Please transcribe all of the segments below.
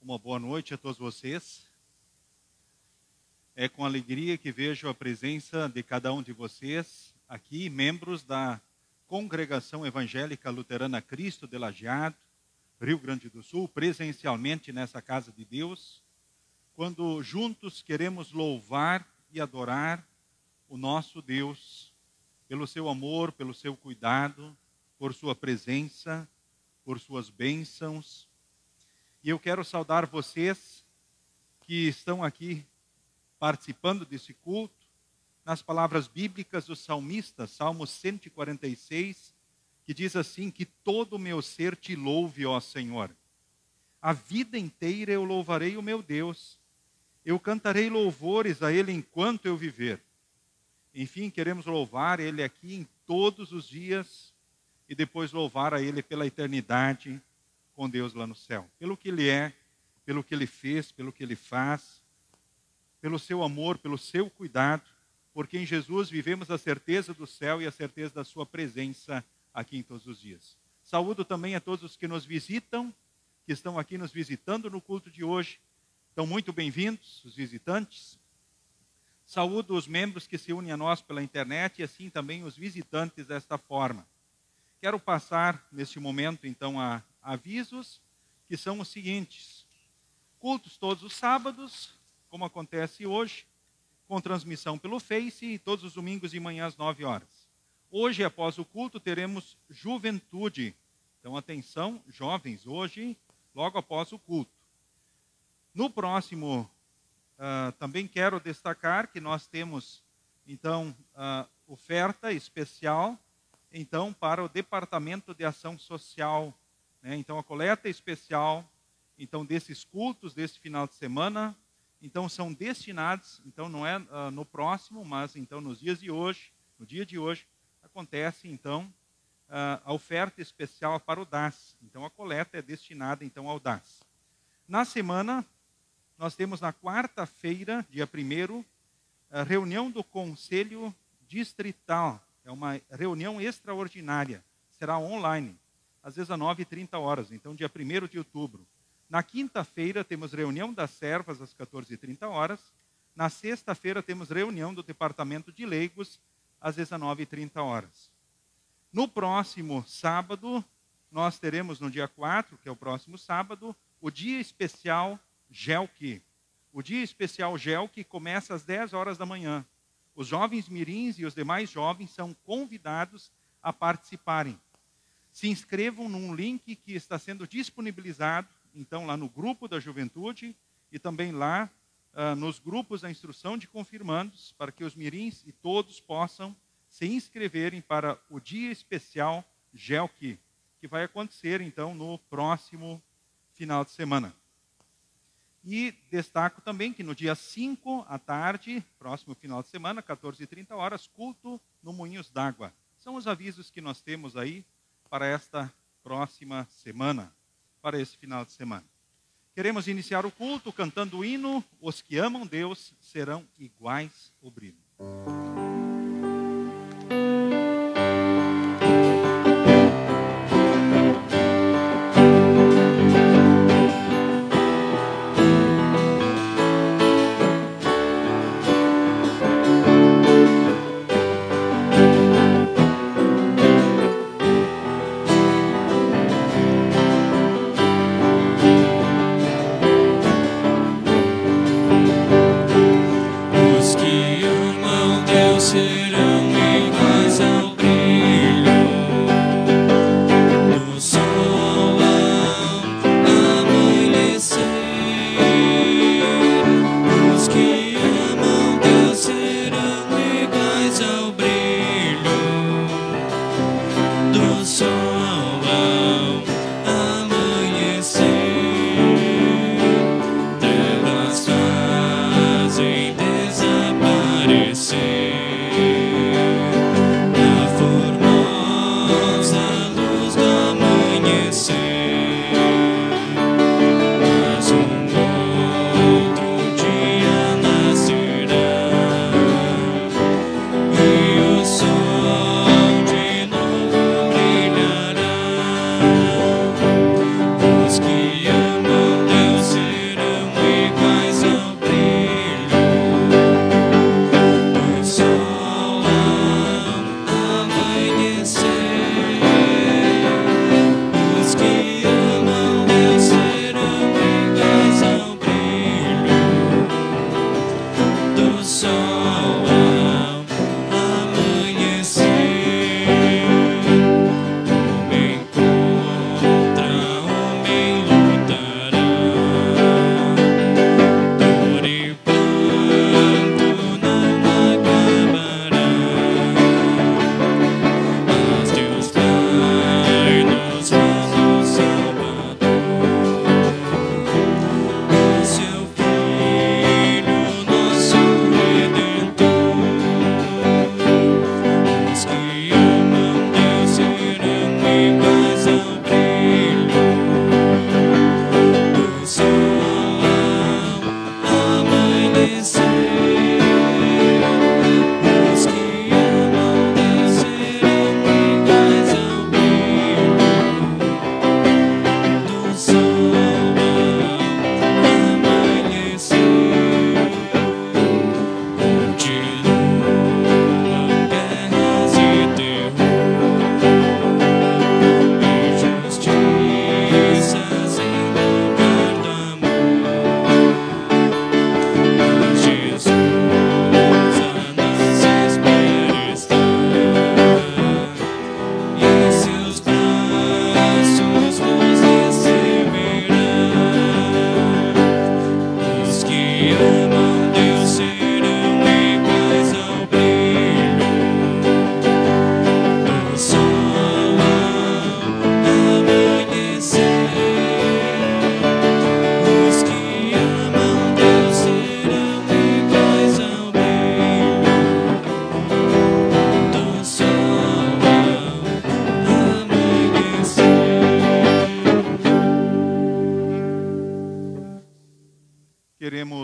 Uma boa noite a todos vocês. É com alegria que vejo a presença de cada um de vocês aqui, membros da Congregação Evangélica Luterana Cristo de Lajeado, Rio Grande do Sul, presencialmente nessa casa de Deus, quando juntos queremos louvar e adorar o nosso Deus, pelo seu amor, pelo seu cuidado, por sua presença, por suas bênçãos. E eu quero saudar vocês que estão aqui participando desse culto, nas palavras bíblicas do salmista, Salmo 146, que diz assim, que todo o meu ser te louve, ó Senhor. A vida inteira eu louvarei o meu Deus. Eu cantarei louvores a Ele enquanto eu viver. Enfim, queremos louvar Ele aqui em todos os dias e depois louvar a Ele pela eternidade com Deus lá no céu. Pelo que Ele é, pelo que Ele fez, pelo que Ele faz, pelo seu amor, pelo seu cuidado, porque em Jesus vivemos a certeza do céu e a certeza da sua presença aqui em todos os dias. Saúdo também a todos os que nos visitam, que estão aqui nos visitando no culto de hoje. Estão muito bem-vindos, os visitantes. Saúdo os membros que se unem a nós pela internet e assim também os visitantes desta forma. Quero passar neste momento, então, a avisos, que são os seguintes. Cultos todos os sábados, como acontece hoje, com transmissão pelo Face e todos os domingos de manhã às 9 horas. Hoje, após o culto, teremos juventude. Então, atenção, jovens, hoje, logo após o culto. No próximo, também quero destacar que nós temos, então, oferta especial, então, para o Departamento de Ação Social. Né? Então, a coleta especial, então, desses cultos, desse final de semana, então, são destinados, então, não é no próximo, mas, então, nos dias de hoje, no dia de hoje, acontece, então, a oferta especial para o DAS. Então, a coleta é destinada, então, ao DAS. Na semana, nós temos na quarta-feira, dia 1º, a reunião do Conselho Distrital. É uma reunião extraordinária. Será online, às 19h30. Então, dia 1º de outubro. Na quinta-feira, temos reunião das servas, às 14h30. Na sexta-feira, temos reunião do Departamento de Leigos, às 19h30. No próximo sábado, nós teremos no dia 4, que é o próximo sábado, o dia especial GELC. O dia especial GELC começa às 10 horas da manhã. Os jovens mirins e os demais jovens são convidados a participarem. Se inscrevam num link que está sendo disponibilizado, então, lá no grupo da juventude e também lá nos grupos da instrução de confirmandos, para que os mirins e todos possam se inscreverem para o dia especial GELC, que vai acontecer, então, no próximo final de semana. E destaco também que no dia 5 à tarde, próximo final de semana, 14h30, culto no Moinhos d'Água. São os avisos que nós temos aí para esta próxima semana, para esse final de semana. Queremos iniciar o culto cantando o hino Os que amam Deus serão iguais ao brilho. Os que amam Deus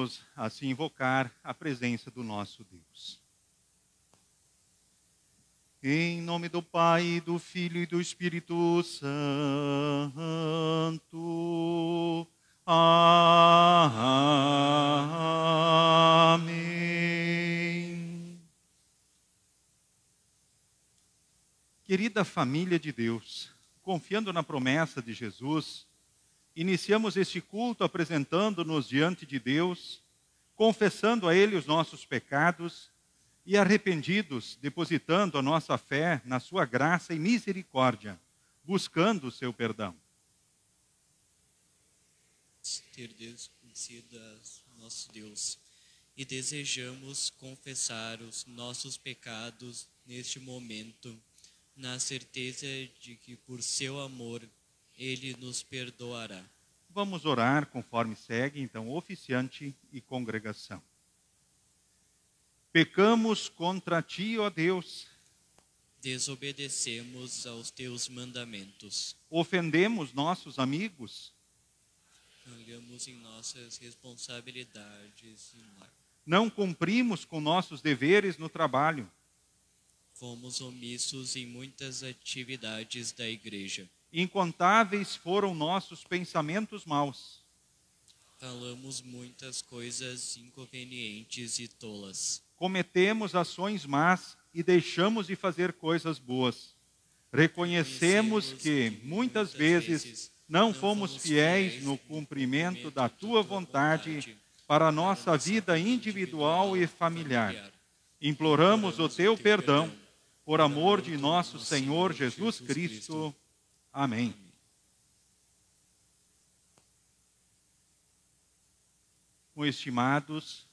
Vamos assim invocar a presença do nosso Deus. Em nome do Pai, do Filho e do Espírito Santo. Amém. Querida família de Deus, confiando na promessa de Jesus, iniciamos este culto apresentando-nos diante de Deus, confessando a Ele os nossos pecados e arrependidos, depositando a nossa fé na sua graça e misericórdia, buscando o seu perdão. Ter desconhecido nosso Deus e desejamos confessar os nossos pecados neste momento, na certeza de que por seu amor Ele nos perdoará. Vamos orar conforme segue, então, o oficiante e congregação. Pecamos contra ti, ó Deus. Desobedecemos aos teus mandamentos. Ofendemos nossos amigos. Falhamos em nossas responsabilidades em lar. Não cumprimos com nossos deveres no trabalho. Fomos omissos em muitas atividades da igreja. Incontáveis foram nossos pensamentos maus. Falamos muitas coisas inconvenientes e tolas. Cometemos ações más e deixamos de fazer coisas boas. Reconhecemos que, muitas vezes, não fomos fiéis no cumprimento da tua vontade para a nossa vida individual e familiar. Imploramos o teu perdão, por amor de nosso Senhor Jesus Cristo. Amém. Meus estimados,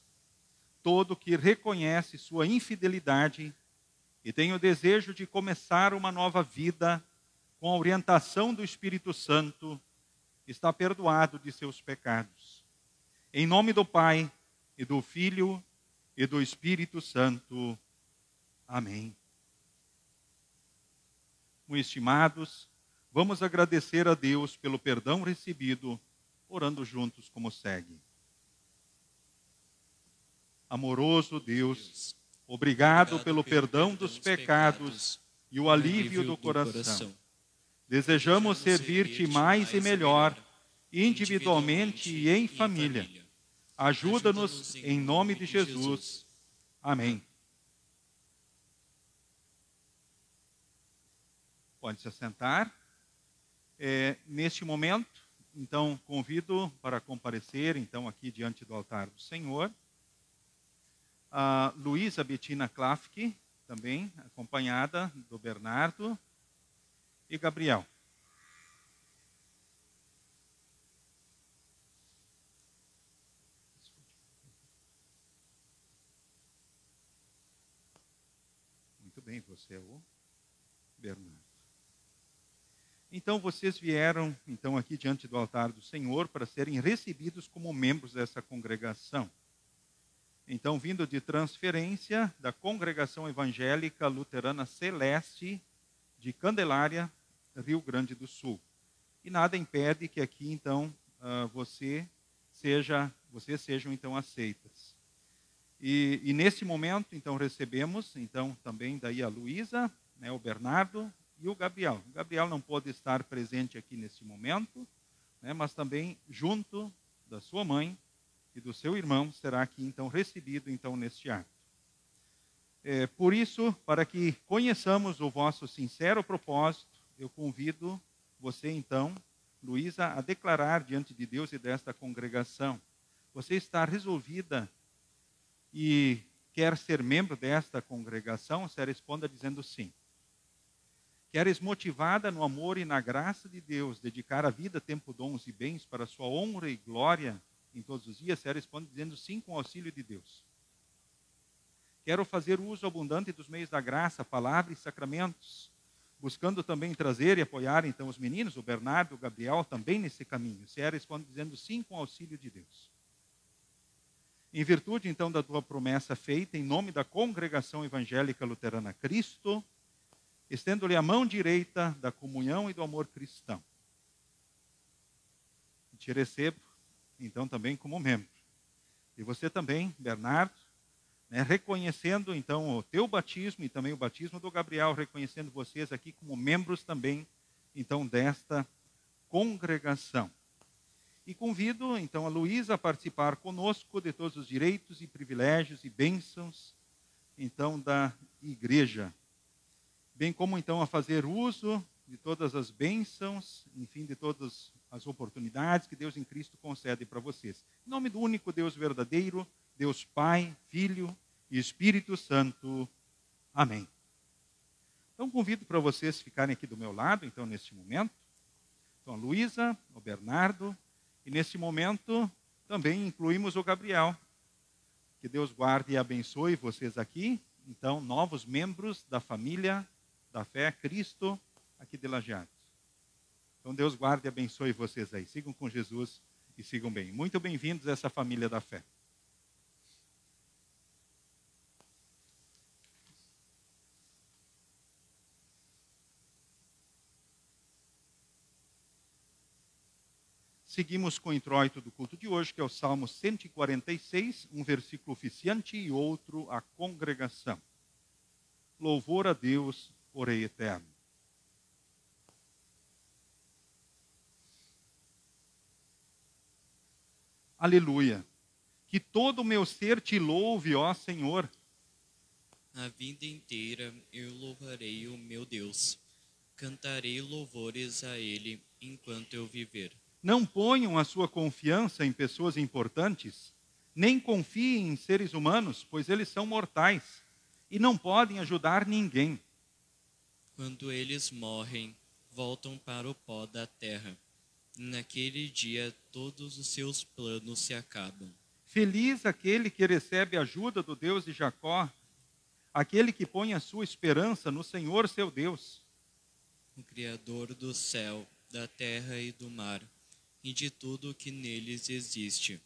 todo que reconhece sua infidelidade e tem o desejo de começar uma nova vida com a orientação do Espírito Santo, está perdoado de seus pecados. Em nome do Pai, e do Filho, e do Espírito Santo. Amém. Meus estimados, vamos agradecer a Deus pelo perdão recebido, orando juntos como segue. Amoroso Deus, obrigado pelo perdão dos pecados e o alívio do coração. Desejamos servir-te mais e melhor, individualmente e em família. Ajuda-nos em nome de Jesus. Amém. Pode se assentar. Neste momento, então, convido para comparecer, então, aqui diante do altar do Senhor, a Luísa Bettina Klafke, também acompanhada do Bernardo e Gabriel. Muito bem, você é o Bernardo. Então, vocês vieram, então, aqui diante do altar do Senhor para serem recebidos como membros dessa congregação. Então, vindo de transferência da Congregação Evangélica Luterana Celeste de Candelária, Rio Grande do Sul. E nada impede que aqui, então, vocês sejam, então, aceitas. E nesse momento, então, recebemos, então, também daí a Luísa, né, o Bernardo e o Gabriel. O Gabriel não pôde estar presente aqui nesse momento, né, mas também junto da sua mãe e do seu irmão será aqui, então, recebido, então, neste ato. Por isso, para que conheçamos o vosso sincero propósito, eu convido você, então, Luísa, a declarar diante de Deus e desta congregação. Você está resolvida e quer ser membro desta congregação? Você responda dizendo sim. Queres, motivada no amor e na graça de Deus, dedicar a vida, tempo, dons e bens para a sua honra e glória em todos os dias? Você responde dizendo sim, com o auxílio de Deus. Quero fazer uso abundante dos meios da graça, palavra e sacramentos, buscando também trazer e apoiar, então, os meninos, o Bernardo, o Gabriel, também nesse caminho. Você responde dizendo sim, com o auxílio de Deus. Em virtude, então, da tua promessa feita, em nome da Congregação Evangélica Luterana Cristo, estendo-lhe a mão direita da comunhão e do amor cristão. Te recebo, então, também como membro. E você também, Bernardo, né, reconhecendo então o teu batismo e também o batismo do Gabriel, reconhecendo vocês aqui como membros também, então, desta congregação. E convido, então, a Luísa a participar conosco de todos os direitos e privilégios e bênçãos, então, da igreja. Bem como, então, a fazer uso de todas as bênçãos, enfim, de todas as oportunidades que Deus em Cristo concede para vocês. Em nome do único Deus verdadeiro, Deus Pai, Filho e Espírito Santo. Amém. Então, convido para vocês ficarem aqui do meu lado, então, neste momento. Então, a Luísa, o Bernardo, e neste momento também incluímos o Gabriel. Que Deus guarde e abençoe vocês aqui. Então, novos membros da família da fé Cristo aqui de Lajeados. Então, Deus guarde e abençoe vocês aí. Sigam com Jesus e sigam bem. Muito bem-vindos a essa família da fé. Seguimos com o introito do culto de hoje, que é o Salmo 146, um versículo oficiante e outro a congregação. Louvor a Deus por Rei eterno. Aleluia. Que todo o meu ser te louve, ó Senhor. A vida inteira eu louvarei o meu Deus. Cantarei louvores a Ele enquanto eu viver. Não ponham a sua confiança em pessoas importantes, nem confiem em seres humanos, pois eles são mortais e não podem ajudar ninguém. Quando eles morrem, voltam para o pó da terra. Naquele dia, todos os seus planos se acabam. Feliz aquele que recebe a ajuda do Deus de Jacó, aquele que põe a sua esperança no Senhor seu Deus. O Criador do céu, da terra e do mar, e de tudo o que neles existe.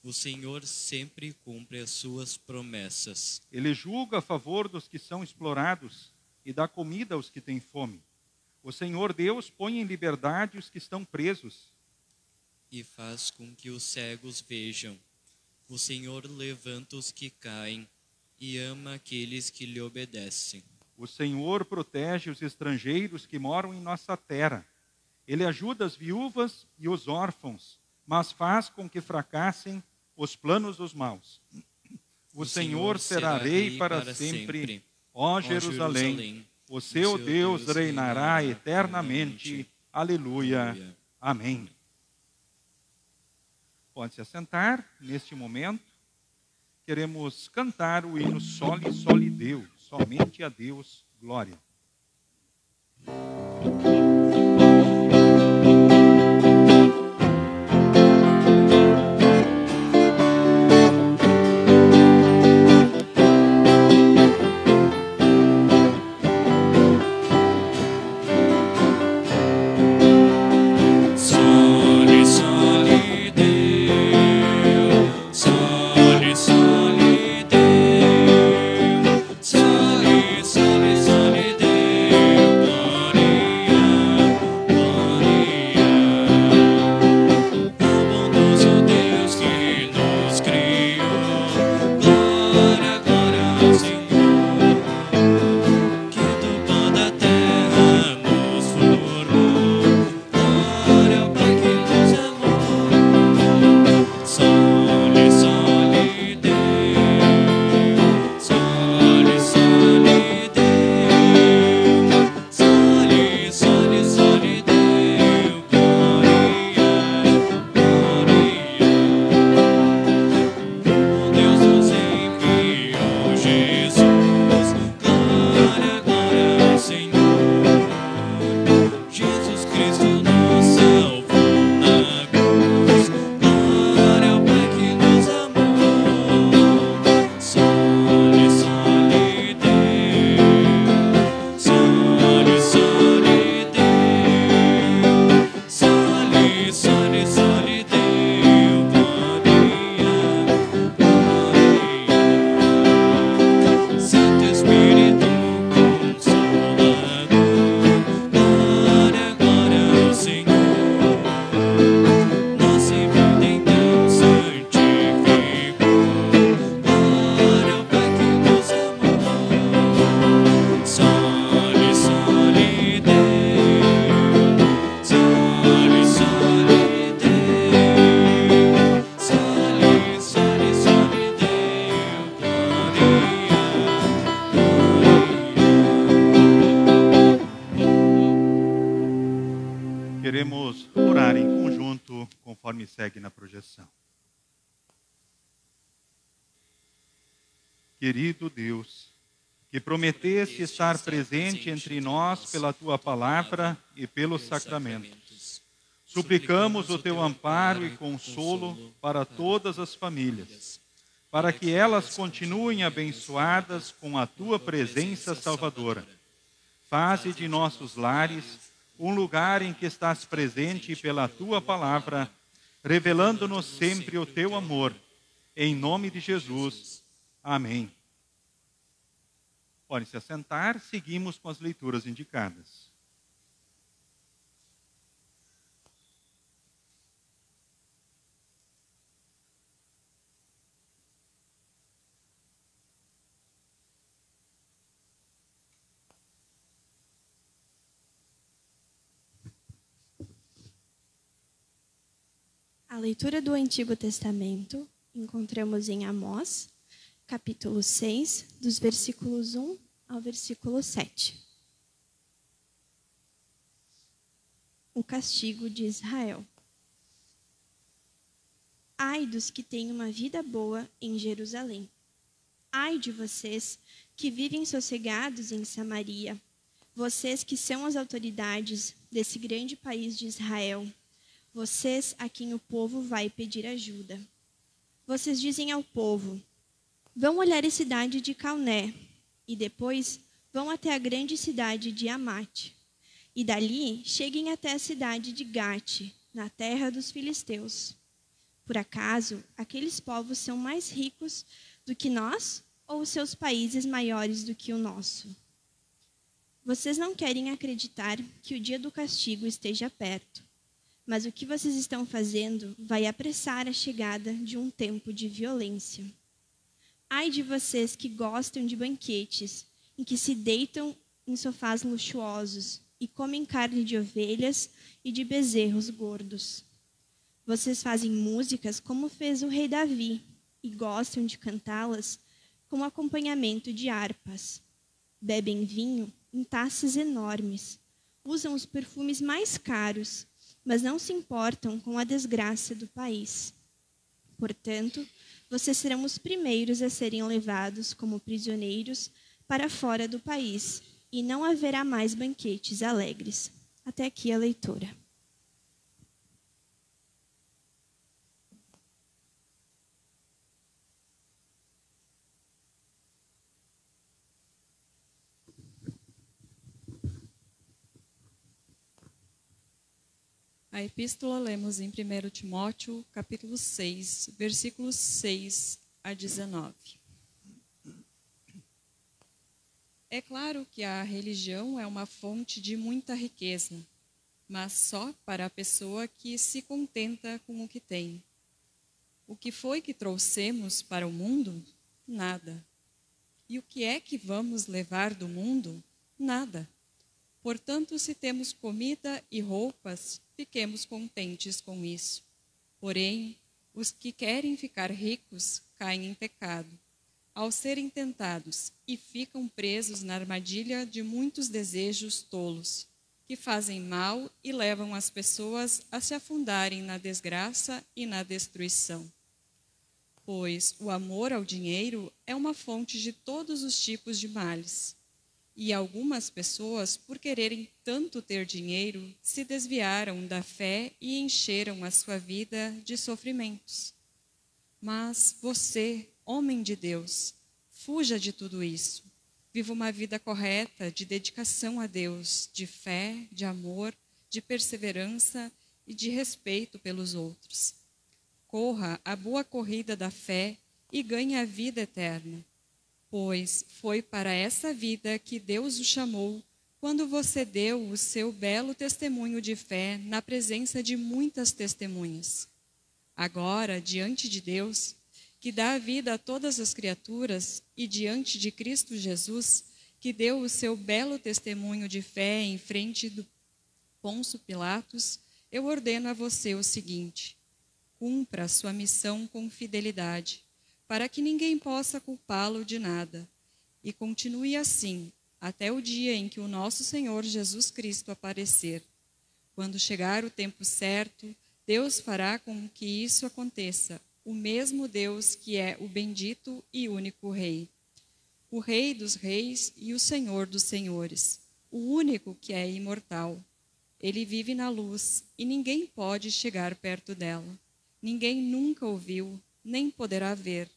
O Senhor sempre cumpre as suas promessas. Ele julga a favor dos que são explorados e dá comida aos que têm fome. O Senhor Deus põe em liberdade os que estão presos. E faz com que os cegos vejam. O Senhor levanta os que caem e ama aqueles que lhe obedecem. O Senhor protege os estrangeiros que moram em nossa terra. Ele ajuda as viúvas e os órfãos, mas faz com que fracassem os planos dos maus. O Senhor será rei para sempre. Ó Jerusalém, o seu Deus reinará eternamente. Aleluia. Amém. Pode se assentar. Neste momento, queremos cantar o hino Soli, Soli Deo, somente a Deus, glória. Soli, soli, soli Deo, gloria. conforme segue na projeção. Querido Deus, que prometeste estar presente entre nós pela tua palavra e pelos sacramentos, suplicamos o teu amparo e consolo para todas as famílias, para que elas continuem abençoadas com a tua presença salvadora. Faze de nossos lares um lugar em que estás presente pela tua palavra, revelando-nos sempre o teu amor. Em nome de Jesus. Amém. Podem se assentar, seguimos com as leituras indicadas. A leitura do Antigo Testamento encontramos em Amós, capítulo 6, dos versículos 1 ao versículo 7. O castigo de Israel. Ai dos que têm uma vida boa em Jerusalém. Ai de vocês que vivem sossegados em Samaria, vocês que são as autoridades desse grande país de Israel, vocês a quem o povo vai pedir ajuda. Vocês dizem ao povo: vão olhar a cidade de Calné, e depois vão até a grande cidade de Amate, e dali cheguem até a cidade de Gate, na terra dos filisteus. Por acaso, aqueles povos são mais ricos do que nós, ou os seus países maiores do que o nosso? Vocês não querem acreditar que o dia do castigo esteja perto, mas o que vocês estão fazendo vai apressar a chegada de um tempo de violência. Ai de vocês que gostam de banquetes, em que se deitam em sofás luxuosos e comem carne de ovelhas e de bezerros gordos. Vocês fazem músicas como fez o rei Davi e gostam de cantá-las com acompanhamento de harpas. Bebem vinho em taças enormes, usam os perfumes mais caros, mas não se importam com a desgraça do país. Portanto, vocês serão os primeiros a serem levados como prisioneiros para fora do país, e não haverá mais banquetes alegres. Até aqui a leitura. A epístola lemos em 1 Timóteo, capítulo 6, versículos 6 a 19. É claro que a religião é uma fonte de muita riqueza, mas só para a pessoa que se contenta com o que tem. O que foi que trouxemos para o mundo? Nada. E o que é que vamos levar do mundo? Nada. Portanto, se temos comida e roupas, fiquemos contentes com isso. Porém, os que querem ficar ricos caem em pecado, ao serem tentados, e ficam presos na armadilha de muitos desejos tolos, que fazem mal e levam as pessoas a se afundarem na desgraça e na destruição. Pois o amor ao dinheiro é uma fonte de todos os tipos de males. E algumas pessoas, por quererem tanto ter dinheiro, se desviaram da fé e encheram a sua vida de sofrimentos. Mas você, homem de Deus, fuja de tudo isso. Viva uma vida correta, de dedicação a Deus, de fé, de amor, de perseverança e de respeito pelos outros. Corra a boa corrida da fé e ganhe a vida eterna. Pois foi para essa vida que Deus o chamou, quando você deu o seu belo testemunho de fé na presença de muitas testemunhas. Agora, diante de Deus, que dá vida a todas as criaturas, e diante de Cristo Jesus, que deu o seu belo testemunho de fé em frente do Pôncio Pilatos, eu ordeno a você o seguinte: cumpra a sua missão com fidelidade, para que ninguém possa culpá-lo de nada. E continue assim, até o dia em que o nosso Senhor Jesus Cristo aparecer. Quando chegar o tempo certo, Deus fará com que isso aconteça, o mesmo Deus que é o bendito e único Rei, o Rei dos reis e o Senhor dos senhores, o único que é imortal. Ele vive na luz e ninguém pode chegar perto dela. Ninguém nunca o viu, nem poderá ver.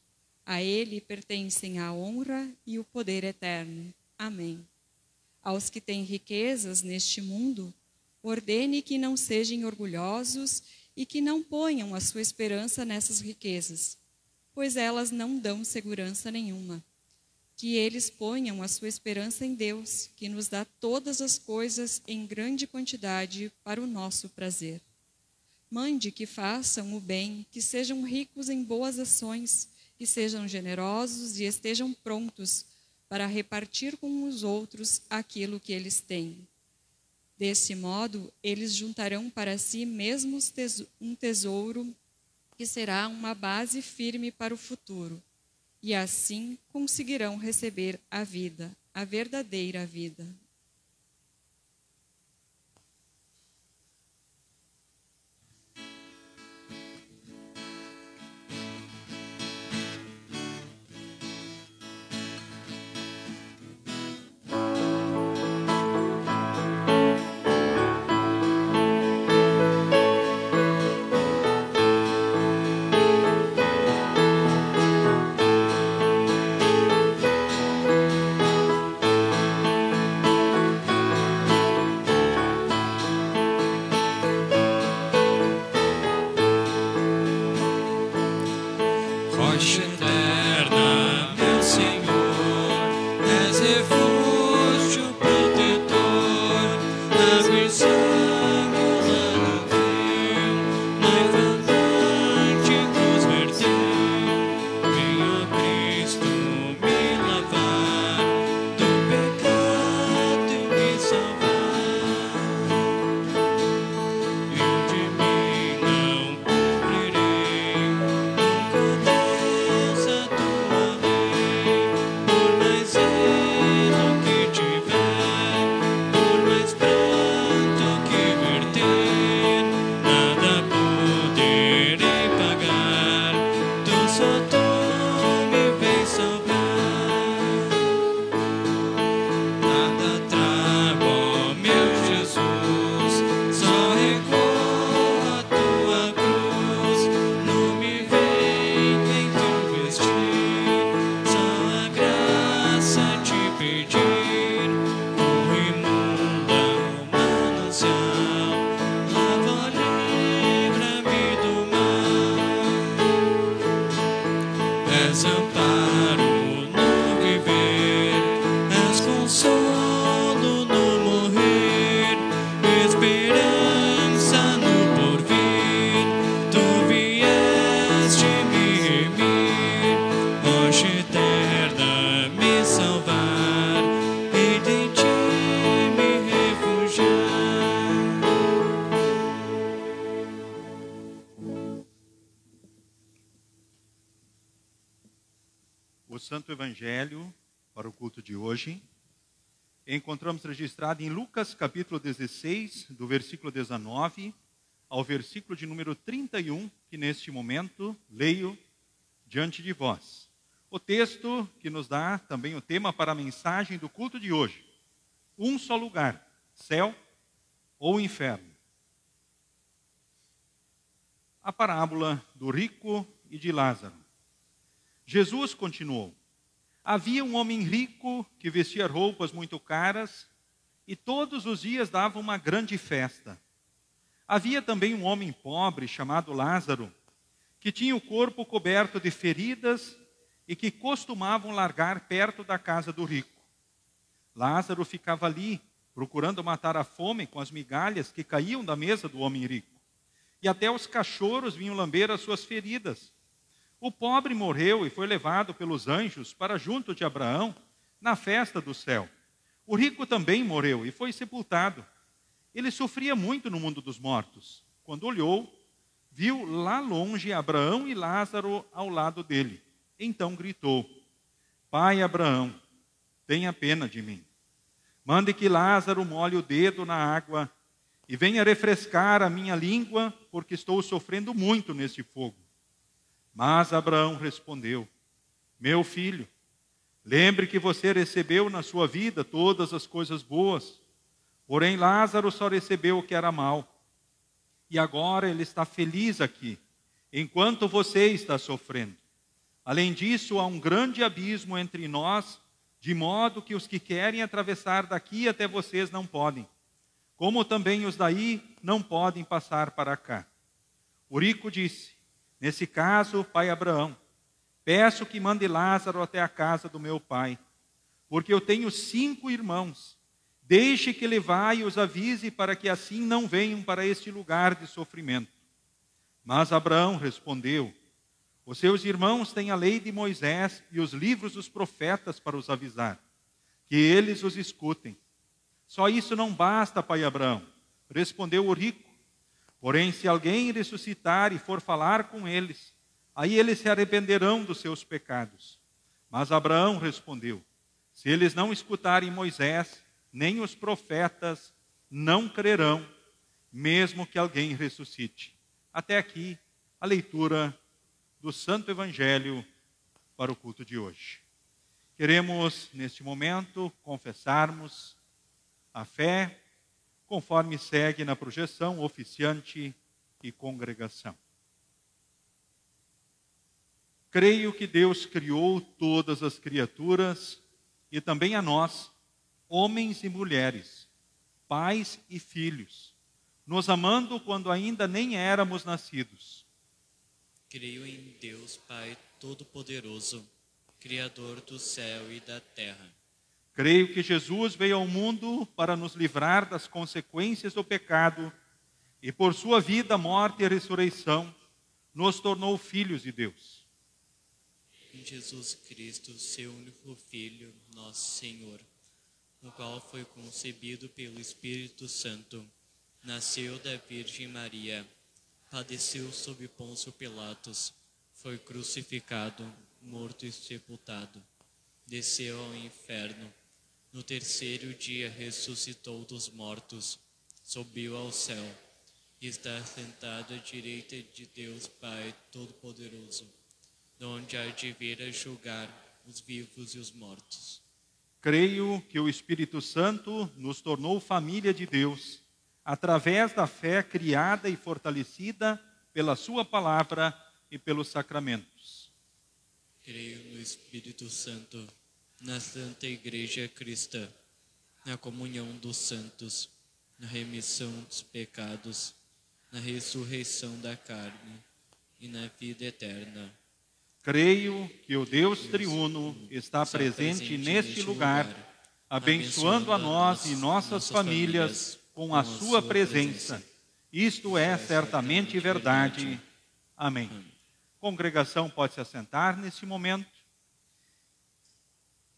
A ele pertencem a honra e o poder eterno. Amém. Aos que têm riquezas neste mundo, ordene que não sejam orgulhosos e que não ponham a sua esperança nessas riquezas, pois elas não dão segurança nenhuma. Que eles ponham a sua esperança em Deus, que nos dá todas as coisas em grande quantidade para o nosso prazer. Mande que façam o bem, que sejam ricos em boas ações, que sejam generosos e estejam prontos para repartir com os outros aquilo que eles têm. Desse modo, eles juntarão para si mesmos um tesouro que será uma base firme para o futuro, e assim conseguirão receber a vida, a verdadeira vida. Rocha eterna, meu Senhor, és refúgio protetor, água e sangue lado teu, levantante cruz verteu. Venha Cristo me lavar, do pecado e me salvar. Eu de mim não cumprirei, nunca Deus a tua lei. Por mais zelo que tiver, por mais pranto que verter, nada poderei pagar, tu só tu me vens salvar. Nada trago, ó meu Jesus, só recorro à tua cruz. Não me vem vestir, só a graça te pedir. O imunda manancial, lava, livra-me do mal. És amparo no viver, és consolo no morrer, esperança no porvir. Tu vieste me remir, rocha eterna me salvar, e de ti me refugiar. O Santo Evangelho para o culto de hoje encontramos registrado em Lucas capítulo 16, do versículo 19 ao versículo de número 31, que neste momento leio diante de vós. O texto que nos dá também o tema para a mensagem do culto de hoje: um só lugar, céu ou inferno. A parábola do rico e de Lázaro. Jesus continuou: havia um homem rico que vestia roupas muito caras e todos os dias dava uma grande festa. Havia também um homem pobre chamado Lázaro, que tinha o corpo coberto de feridas e que costumavam largar perto da casa do rico. Lázaro ficava ali, procurando matar a fome com as migalhas que caíam da mesa do homem rico. E até os cachorros vinham lamber as suas feridas. O pobre morreu e foi levado pelos anjos para junto de Abraão na festa do céu. O rico também morreu e foi sepultado. Ele sofria muito no mundo dos mortos. Quando olhou, viu lá longe Abraão e Lázaro ao lado dele. Então gritou: Pai Abraão, tenha pena de mim. Mande que Lázaro molhe o dedo na água e venha refrescar a minha língua, porque estou sofrendo muito neste fogo. Mas Abraão respondeu: meu filho, lembre que você recebeu na sua vida todas as coisas boas, porém Lázaro só recebeu o que era mal. E agora ele está feliz aqui, enquanto você está sofrendo. Além disso, há um grande abismo entre nós, de modo que os que querem atravessar daqui até vocês não podem, como também os daí não podem passar para cá. O rico disse: nesse caso, pai Abraão, peço que mande Lázaro até a casa do meu pai, porque eu tenho 5 irmãos. Deixe que ele vá e os avise, para que assim não venham para este lugar de sofrimento. Mas Abraão respondeu: os seus irmãos têm a lei de Moisés e os livros dos profetas para os avisar, que eles os escutem. Só isso não basta, pai Abraão, respondeu o rico. Porém, se alguém ressuscitar e for falar com eles, aí eles se arrependerão dos seus pecados. Mas Abraão respondeu: se eles não escutarem Moisés, nem os profetas, não crerão, mesmo que alguém ressuscite. Até aqui, a leitura do Santo Evangelho para o culto de hoje. Queremos, neste momento, confessarmos a fé, conforme segue na projeção oficiante e congregação. Creio que Deus criou todas as criaturas e também a nós, homens e mulheres, pais e filhos, nos amando quando ainda nem éramos nascidos. Creio em Deus Pai Todo-Poderoso, Criador do céu e da terra. Creio que Jesus veio ao mundo para nos livrar das consequências do pecado e por sua vida, morte e ressurreição, nos tornou filhos de Deus. Em Jesus Cristo, seu único Filho, nosso Senhor, o qual foi concebido pelo Espírito Santo, nasceu da Virgem Maria, padeceu sob Pôncio Pilatos, foi crucificado, morto e sepultado, desceu ao inferno, no terceiro dia ressuscitou dos mortos, subiu ao céu, e está sentado à direita de Deus Pai Todo-Poderoso, de onde há de vir a julgar os vivos e os mortos. Creio que o Espírito Santo nos tornou família de Deus, através da fé criada e fortalecida pela sua palavra e pelos sacramentos. Creio no Espírito Santo, na Santa Igreja Cristã, na comunhão dos santos, na remissão dos pecados, na ressurreição da carne e na vida eterna. Creio que o Deus triuno está presente neste lugar, abençoando a nós e nossas famílias com a sua presença. Isto é certamente verdade. Amém. Congregação pode se assentar neste momento.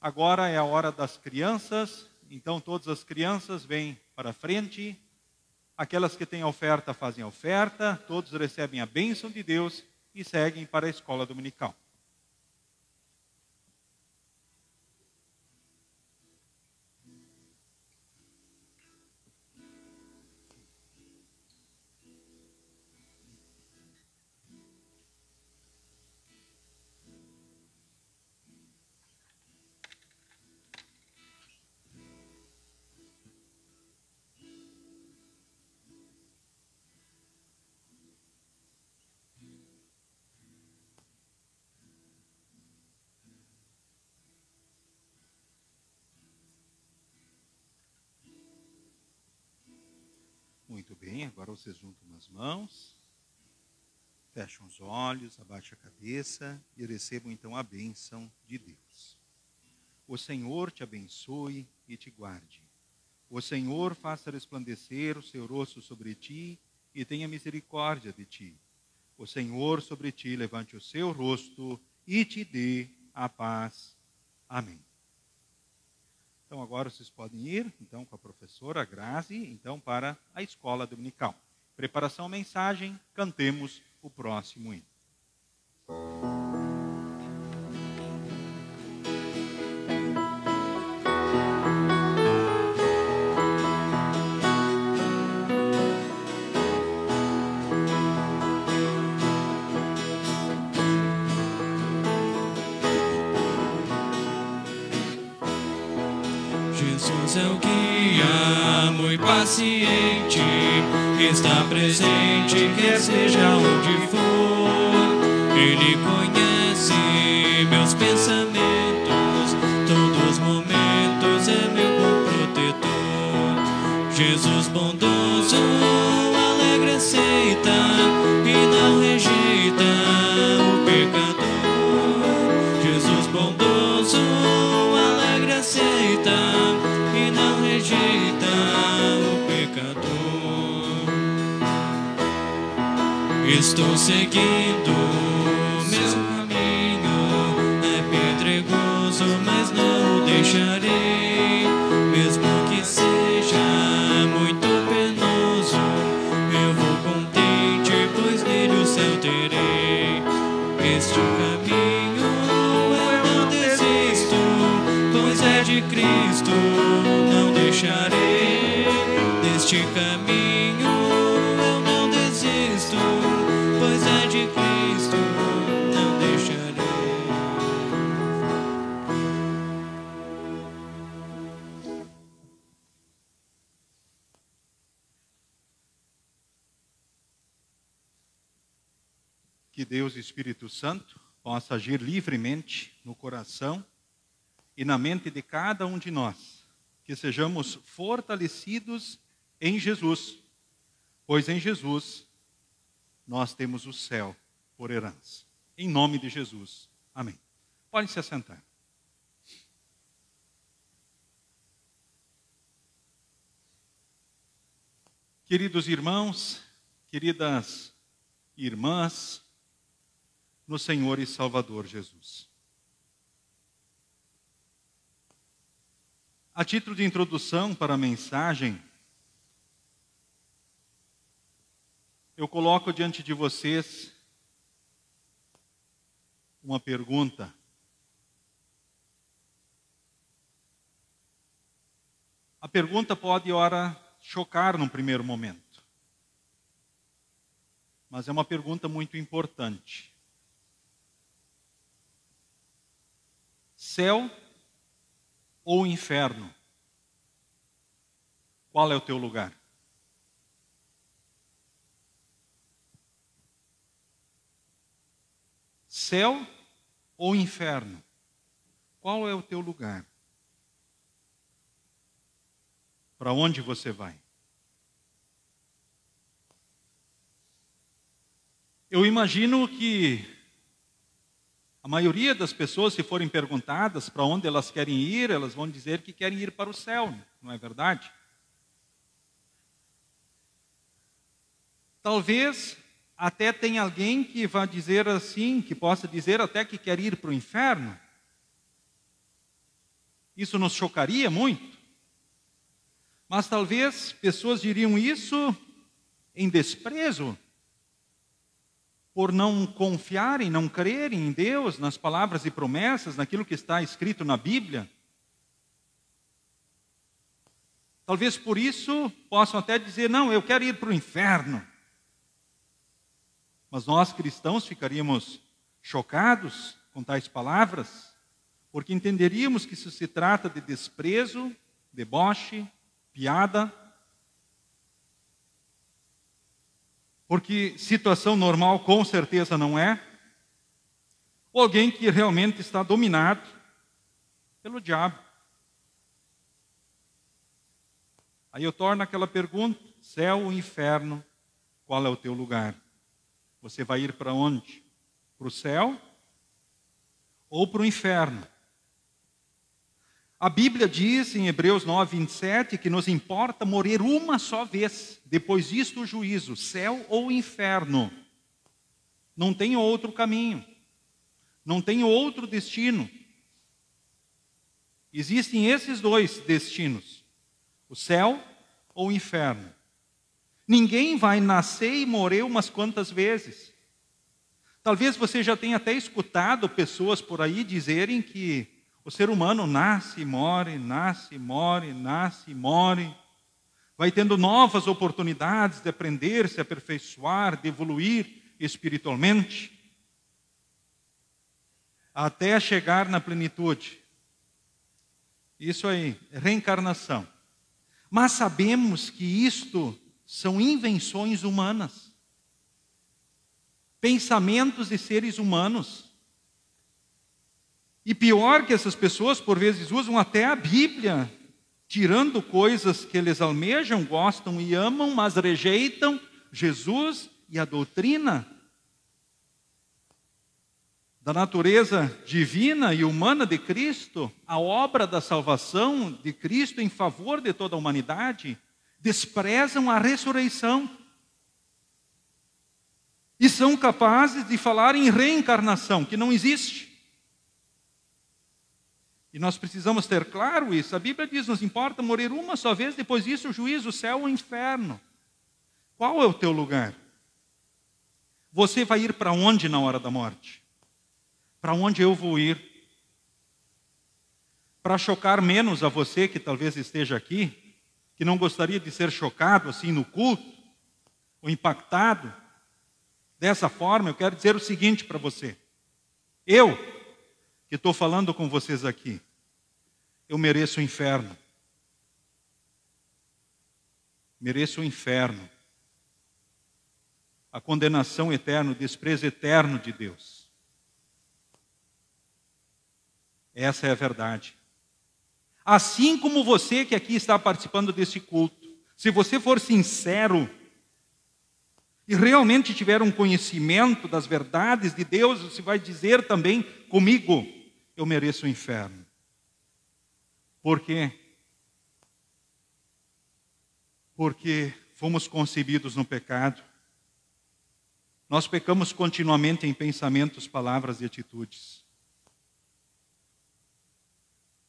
Agora é a hora das crianças, então todas as crianças vêm para frente. Aquelas que têm oferta fazem a oferta, todos recebem a bênção de Deus e seguem para a escola dominical. Muito bem, agora vocês juntam as mãos, fecham os olhos, abaixam a cabeça e recebam então a bênção de Deus. O Senhor te abençoe e te guarde. O Senhor faça resplandecer o seu rosto sobre ti e tenha misericórdia de ti. O Senhor sobre ti levante o seu rosto e te dê a paz. Amém. Então agora vocês podem ir, então, com a professora Grazi, então, para a escola dominical. Preparação à mensagem, cantemos o próximo hino. Jesus é o guia, muito paciente, está presente, quer seja onde for. Ele conhece meus pensamentos, todos os momentos é meu bom protetor. Jesus bondoso, alegre aceita e não rejeita o pecador. Jesus bondoso, alegre aceita e não rejeita o pecador. Estou seguindo o mesmo caminho, é pedregoso, mas não o deixarei. Mesmo que seja muito penoso, eu vou contente, pois nele o céu terei. Este caminho eu não desisto, pois é de Cristo, não deixarei. Deste caminho eu não desisto, pois é de Cristo, não deixarei. Que Deus e Espírito Santo possa agir livremente no coração e na mente de cada um de nós. Que sejamos fortalecidos em Jesus, pois em Jesus nós temos o céu por herança. Em nome de Jesus. Amém. Podem se assentar. Queridos irmãos, queridas irmãs, no Senhor e Salvador Jesus. A título de introdução para a mensagem, eu coloco diante de vocês uma pergunta. A pergunta pode, ora, chocar num primeiro momento, mas é uma pergunta muito importante. Céu ou inferno? Qual é o teu lugar? Céu ou inferno? Qual é o teu lugar? Para onde você vai? Eu imagino que a maioria das pessoas, se forem perguntadas para onde elas querem ir, elas vão dizer que querem ir para o céu, não é verdade? Talvez até tenha alguém que vá dizer assim, que possa dizer até que quer ir para o inferno. Isso nos chocaria muito. Mas talvez pessoas diriam isso em desprezo, por não confiarem, não crerem em Deus, nas palavras e promessas, naquilo que está escrito na Bíblia. Talvez por isso possam até dizer, não, eu quero ir para o inferno. Mas nós cristãos ficaríamos chocados com tais palavras, porque entenderíamos que isso se trata de desprezo, deboche, piada. Porque situação normal com certeza não é. Ou alguém que realmente está dominado pelo diabo. Aí eu torno aquela pergunta, céu ou inferno, qual é o teu lugar? Você vai ir para onde? Para o céu ou para o inferno? A Bíblia diz em Hebreus 9:27 que nos importa morrer uma só vez, depois disto o juízo, céu ou inferno. Não tem outro caminho, não tem outro destino. Existem esses dois destinos, o céu ou o inferno. Ninguém vai nascer e morrer umas quantas vezes. Talvez você já tenha até escutado pessoas por aí dizerem que o ser humano nasce e morre, nasce e morre, nasce e morre. Vai tendo novas oportunidades de aprender, se aperfeiçoar, de evoluir espiritualmente, até chegar na plenitude. Isso aí, reencarnação. Mas sabemos que isto são invenções humanas. Pensamentos de seres humanos. E pior que essas pessoas, por vezes, usam até a Bíblia, tirando coisas que eles almejam, gostam e amam, mas rejeitam Jesus e a doutrina da natureza divina e humana de Cristo, a obra da salvação de Cristo em favor de toda a humanidade, desprezam a ressurreição. E são capazes de falar em reencarnação, que não existe. E nós precisamos ter claro isso. A Bíblia diz, nos importa morrer uma só vez, depois disso o juízo, o céu ou o inferno. Qual é o teu lugar? Você vai ir para onde na hora da morte? Para onde eu vou ir? Para chocar menos a você que talvez esteja aqui, que não gostaria de ser chocado assim no culto, ou impactado dessa forma, eu quero dizer o seguinte para você. Eu, que estou falando com vocês aqui, eu mereço o inferno. Mereço o inferno. A condenação eterna, o desprezo eterno de Deus. Essa é a verdade. Assim como você que aqui está participando desse culto, se você for sincero e realmente tiver um conhecimento das verdades de Deus, você vai dizer também comigo, eu mereço o inferno. Por quê? Porque fomos concebidos no pecado. Nós pecamos continuamente em pensamentos, palavras e atitudes.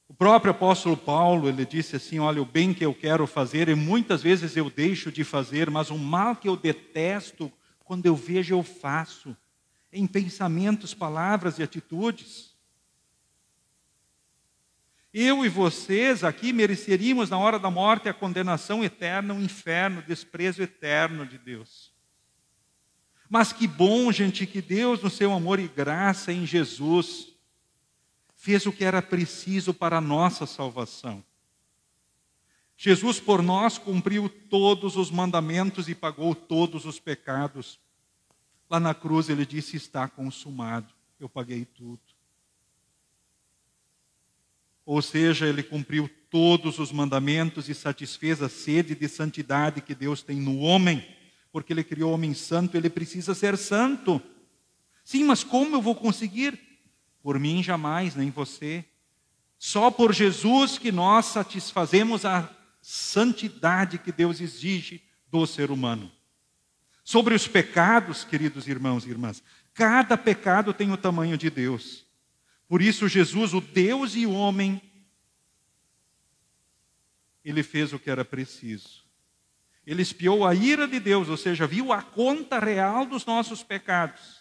O próprio apóstolo Paulo, ele disse assim, olha, o bem que eu quero fazer, e muitas vezes eu deixo de fazer, mas o mal que eu detesto, quando eu vejo, eu faço. Em pensamentos, palavras e atitudes. Eu e vocês aqui mereceríamos, na hora da morte, a condenação eterna, o inferno, o desprezo eterno de Deus. Mas que bom, gente, que Deus, no seu amor e graça em Jesus, fez o que era preciso para a nossa salvação. Jesus por nós cumpriu todos os mandamentos e pagou todos os pecados. Lá na cruz ele disse, está consumado, eu paguei tudo. Ou seja, ele cumpriu todos os mandamentos e satisfez a sede de santidade que Deus tem no homem, porque ele criou o homem santo, ele precisa ser santo. Sim, mas como eu vou conseguir? Por mim jamais, nem você. Só por Jesus que nós satisfazemos a santidade que Deus exige do ser humano. Sobre os pecados, queridos irmãos e irmãs, cada pecado tem o tamanho de Deus. Por isso Jesus, o Deus e o homem, ele fez o que era preciso. Ele espiou a ira de Deus, ou seja, viu a conta real dos nossos pecados.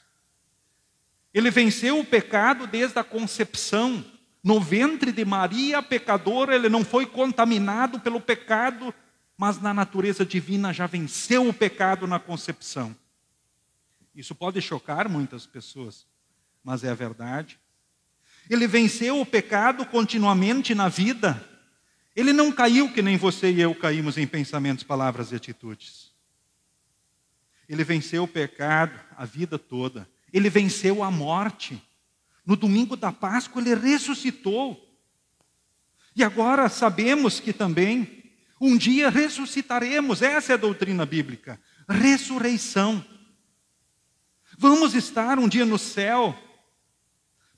Ele venceu o pecado desde a concepção. No ventre de Maria, pecadora, ele não foi contaminado pelo pecado, mas na natureza divina já venceu o pecado na concepção. Isso pode chocar muitas pessoas, mas é a verdade. Ele venceu o pecado continuamente na vida. Ele não caiu que nem você e eu caímos em pensamentos, palavras e atitudes. Ele venceu o pecado a vida toda. Ele venceu a morte. No domingo da Páscoa ele ressuscitou. E agora sabemos que também um dia ressuscitaremos. Essa é a doutrina bíblica. Ressurreição. Vamos estar um dia no céu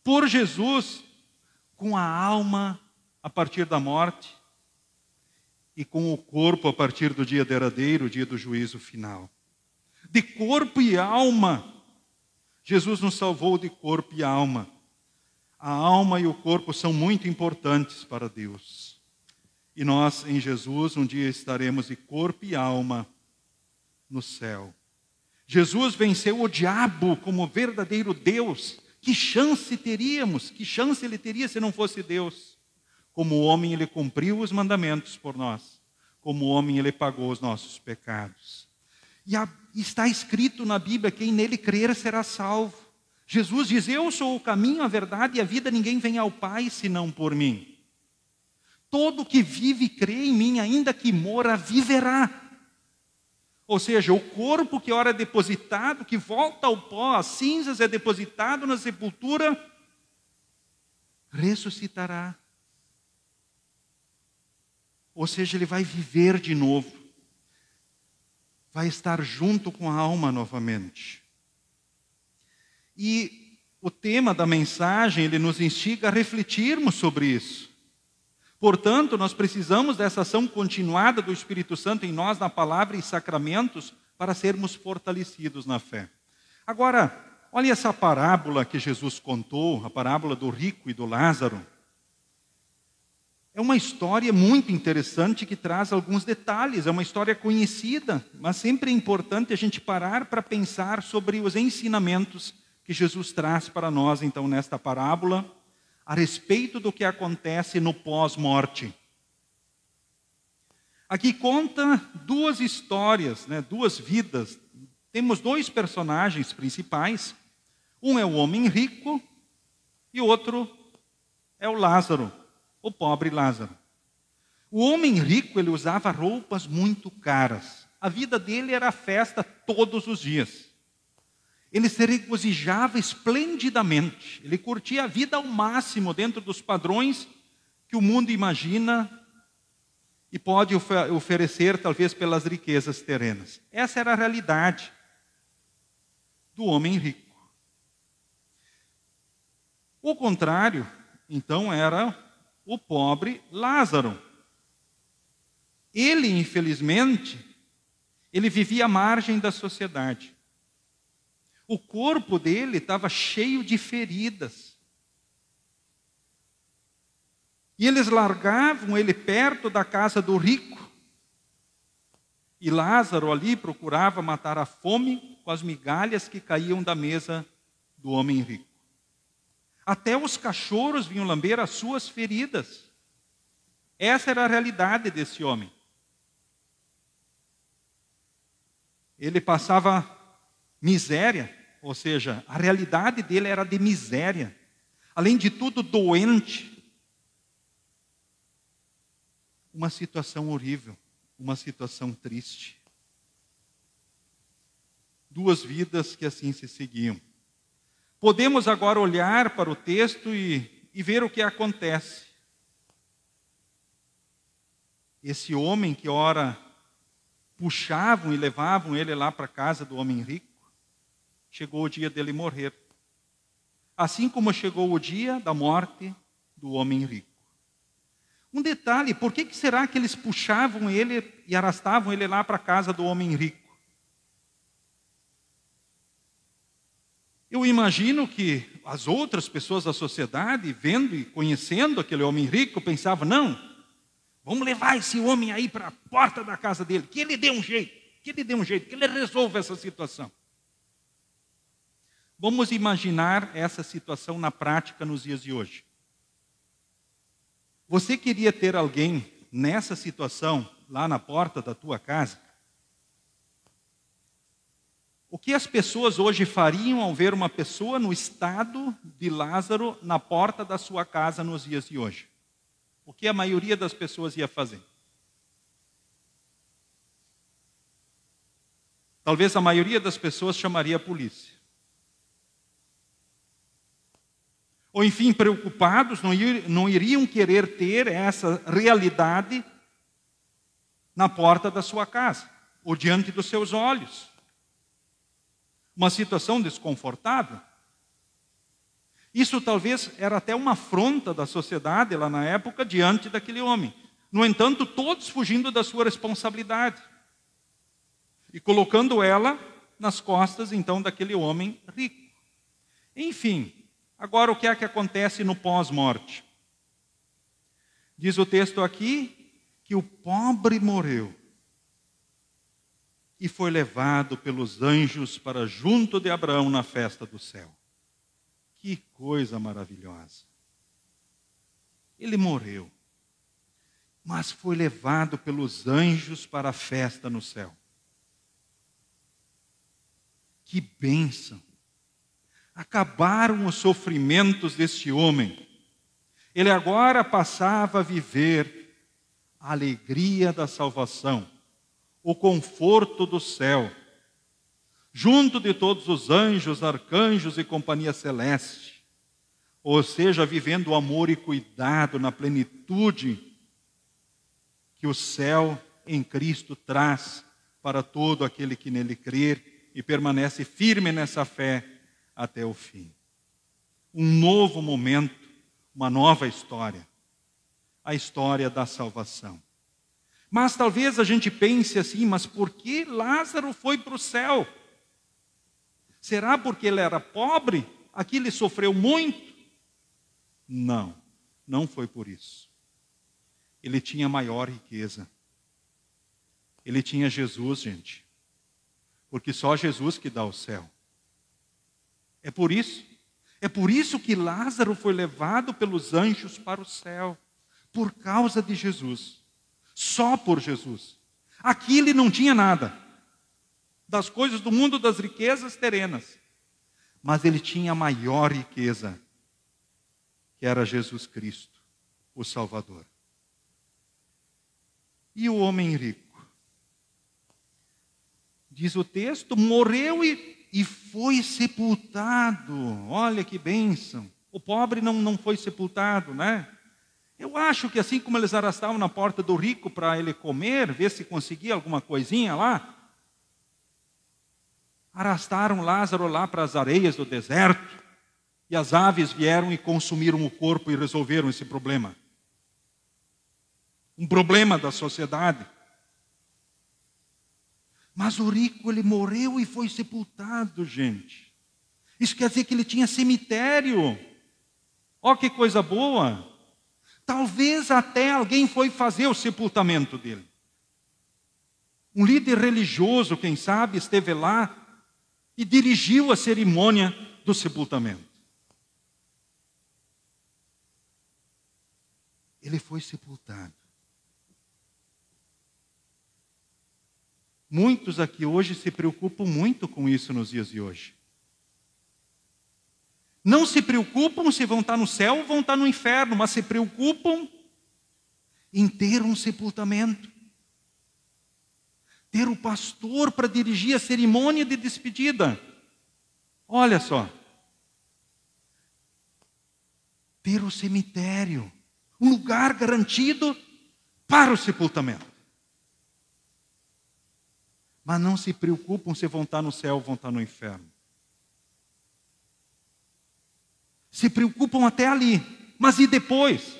por Jesus, com a alma a partir da morte e com o corpo a partir do dia derradeiro, o dia do juízo final. De corpo e alma, Jesus nos salvou de corpo e alma. A alma e o corpo são muito importantes para Deus. E nós, em Jesus, um dia estaremos de corpo e alma no céu. Jesus venceu o diabo como verdadeiro Deus. Que chance teríamos? Que chance ele teria se não fosse Deus? Como homem, ele cumpriu os mandamentos por nós. Como homem, ele pagou os nossos pecados. E está escrito na Bíblia, quem nele crer será salvo. Jesus diz, eu sou o caminho, a verdade e a vida, ninguém vem ao Pai senão por mim. Todo que vive e crê em mim, ainda que mora, viverá. Ou seja, o corpo que ora é depositado, que volta ao pó, às cinzas, é depositado na sepultura, ressuscitará. Ou seja, ele vai viver de novo. Vai estar junto com a alma novamente. E o tema da mensagem, ele nos instiga a refletirmos sobre isso. Portanto, nós precisamos dessa ação continuada do Espírito Santo em nós, na palavra e sacramentos, para sermos fortalecidos na fé. Agora, olha essa parábola que Jesus contou, a parábola do rico e do Lázaro. É uma história muito interessante que traz alguns detalhes, é uma história conhecida, mas sempre é importante a gente parar para pensar sobre os ensinamentos que Jesus traz para nós, então, nesta parábola, a respeito do que acontece no pós-morte. Aqui conta duas histórias, duas vidas. Temos dois personagens principais. Um é o homem rico e o outro é o Lázaro, o pobre Lázaro. O homem rico, ele usava roupas muito caras. A vida dele era festa todos os dias. Ele se regozijava esplendidamente. Ele curtia a vida ao máximo dentro dos padrões que o mundo imagina e pode oferecer, talvez, pelas riquezas terrenas. Essa era a realidade do homem rico. O contrário, então, era o pobre Lázaro. Ele, infelizmente, ele vivia à margem da sociedade. O corpo dele estava cheio de feridas. E eles largavam ele perto da casa do rico. E Lázaro ali procurava matar a fome com as migalhas que caíam da mesa do homem rico. Até os cachorros vinham lamber as suas feridas. Essa era a realidade desse homem. Ele passava miséria. Ou seja, a realidade dele era de miséria. Além de tudo, doente. Uma situação horrível, uma situação triste. Duas vidas que assim se seguiam. Podemos agora olhar para o texto e ver o que acontece. Esse homem que ora puxavam e levavam ele lá para a casa do homem rico, chegou o dia dele morrer. Assim como chegou o dia da morte do homem rico. Um detalhe, por que será que eles puxavam ele e arrastavam ele lá para a casa do homem rico? Eu imagino que as outras pessoas da sociedade, vendo e conhecendo aquele homem rico, pensavam, não, vamos levar esse homem aí para a porta da casa dele, que ele dê um jeito, que ele resolva essa situação. Vamos imaginar essa situação na prática nos dias de hoje. Você queria ter alguém nessa situação, lá na porta da tua casa? O que as pessoas hoje fariam ao ver uma pessoa no estado de Lázaro na porta da sua casa nos dias de hoje? O que a maioria das pessoas ia fazer? Talvez a maioria das pessoas chamaria a polícia. Ou enfim, preocupados, não iriam querer ter essa realidade na porta da sua casa, ou diante dos seus olhos. Uma situação desconfortável. Isso talvez era até uma afronta da sociedade lá na época diante daquele homem. No entanto, todos fugindo da sua responsabilidade. E colocando ela nas costas, então, daquele homem rico. Enfim, agora o que é que acontece no pós-morte? Diz o texto aqui que o pobre morreu e foi levado pelos anjos para junto de Abraão na festa do céu. Que coisa maravilhosa. Ele morreu, mas foi levado pelos anjos para a festa no céu. Que bênção! Acabaram os sofrimentos deste homem. Ele agora passava a viver a alegria da salvação, o conforto do céu, junto de todos os anjos, arcanjos e companhia celeste, ou seja, vivendo o amor e cuidado na plenitude que o céu em Cristo traz para todo aquele que nele crer e permanece firme nessa fé até o fim. Um novo momento, uma nova história, a história da salvação. Mas talvez a gente pense assim, mas por que Lázaro foi para o céu? Será porque ele era pobre? Aqui ele sofreu muito? Não, não foi por isso. Ele tinha maior riqueza. Ele tinha Jesus, gente. Porque só Jesus que dá o céu. É por isso que Lázaro foi levado pelos anjos para o céu. Por causa de Jesus. Só por Jesus. Aqui ele não tinha nada. Das coisas do mundo, das riquezas terrenas. Mas ele tinha a maior riqueza, que era Jesus Cristo, o Salvador. E o homem rico? Diz o texto, morreu e foi sepultado. Olha que bênção. O pobre não foi sepultado, né? Eu acho que assim como eles arrastavam na porta do rico para ele comer, ver se conseguia alguma coisinha lá, arrastaram Lázaro lá para as areias do deserto, e as aves vieram e consumiram o corpo e resolveram esse problema. Um problema da sociedade. Mas o rico, ele morreu e foi sepultado, gente. Isso quer dizer que ele tinha cemitério. Ó, que coisa boa. Talvez até alguém foi fazer o sepultamento dele. Um líder religioso, quem sabe, esteve lá e dirigiu a cerimônia do sepultamento. Ele foi sepultado. Muitos aqui hoje se preocupam muito com isso nos dias de hoje. Não se preocupam se vão estar no céu ou vão estar no inferno, mas se preocupam em ter um sepultamento. Ter o pastor para dirigir a cerimônia de despedida. Olha só. Ter o cemitério. Um lugar garantido para o sepultamento. Mas não se preocupam se vão estar no céu ou vão estar no inferno. Se preocupam até ali. Mas e depois?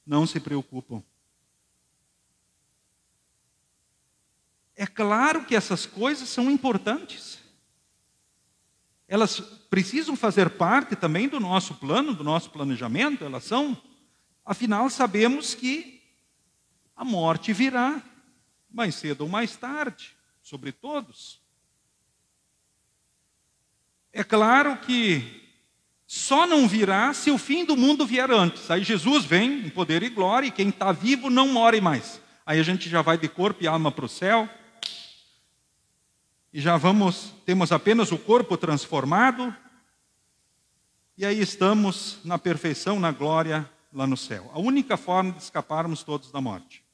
Não se preocupam. É claro que essas coisas são importantes. Elas precisam fazer parte também do nosso plano, do nosso planejamento. Elas são, afinal, sabemos que a morte virá, mais cedo ou mais tarde, sobre todos. É claro que só não virá se o fim do mundo vier antes. Aí Jesus vem em poder e glória, e quem está vivo não morre mais. Aí a gente já vai de corpo e alma para o céu. E já temos apenas o corpo transformado. E aí estamos na perfeição, na glória, lá no céu. A única forma de escaparmos todos da morte.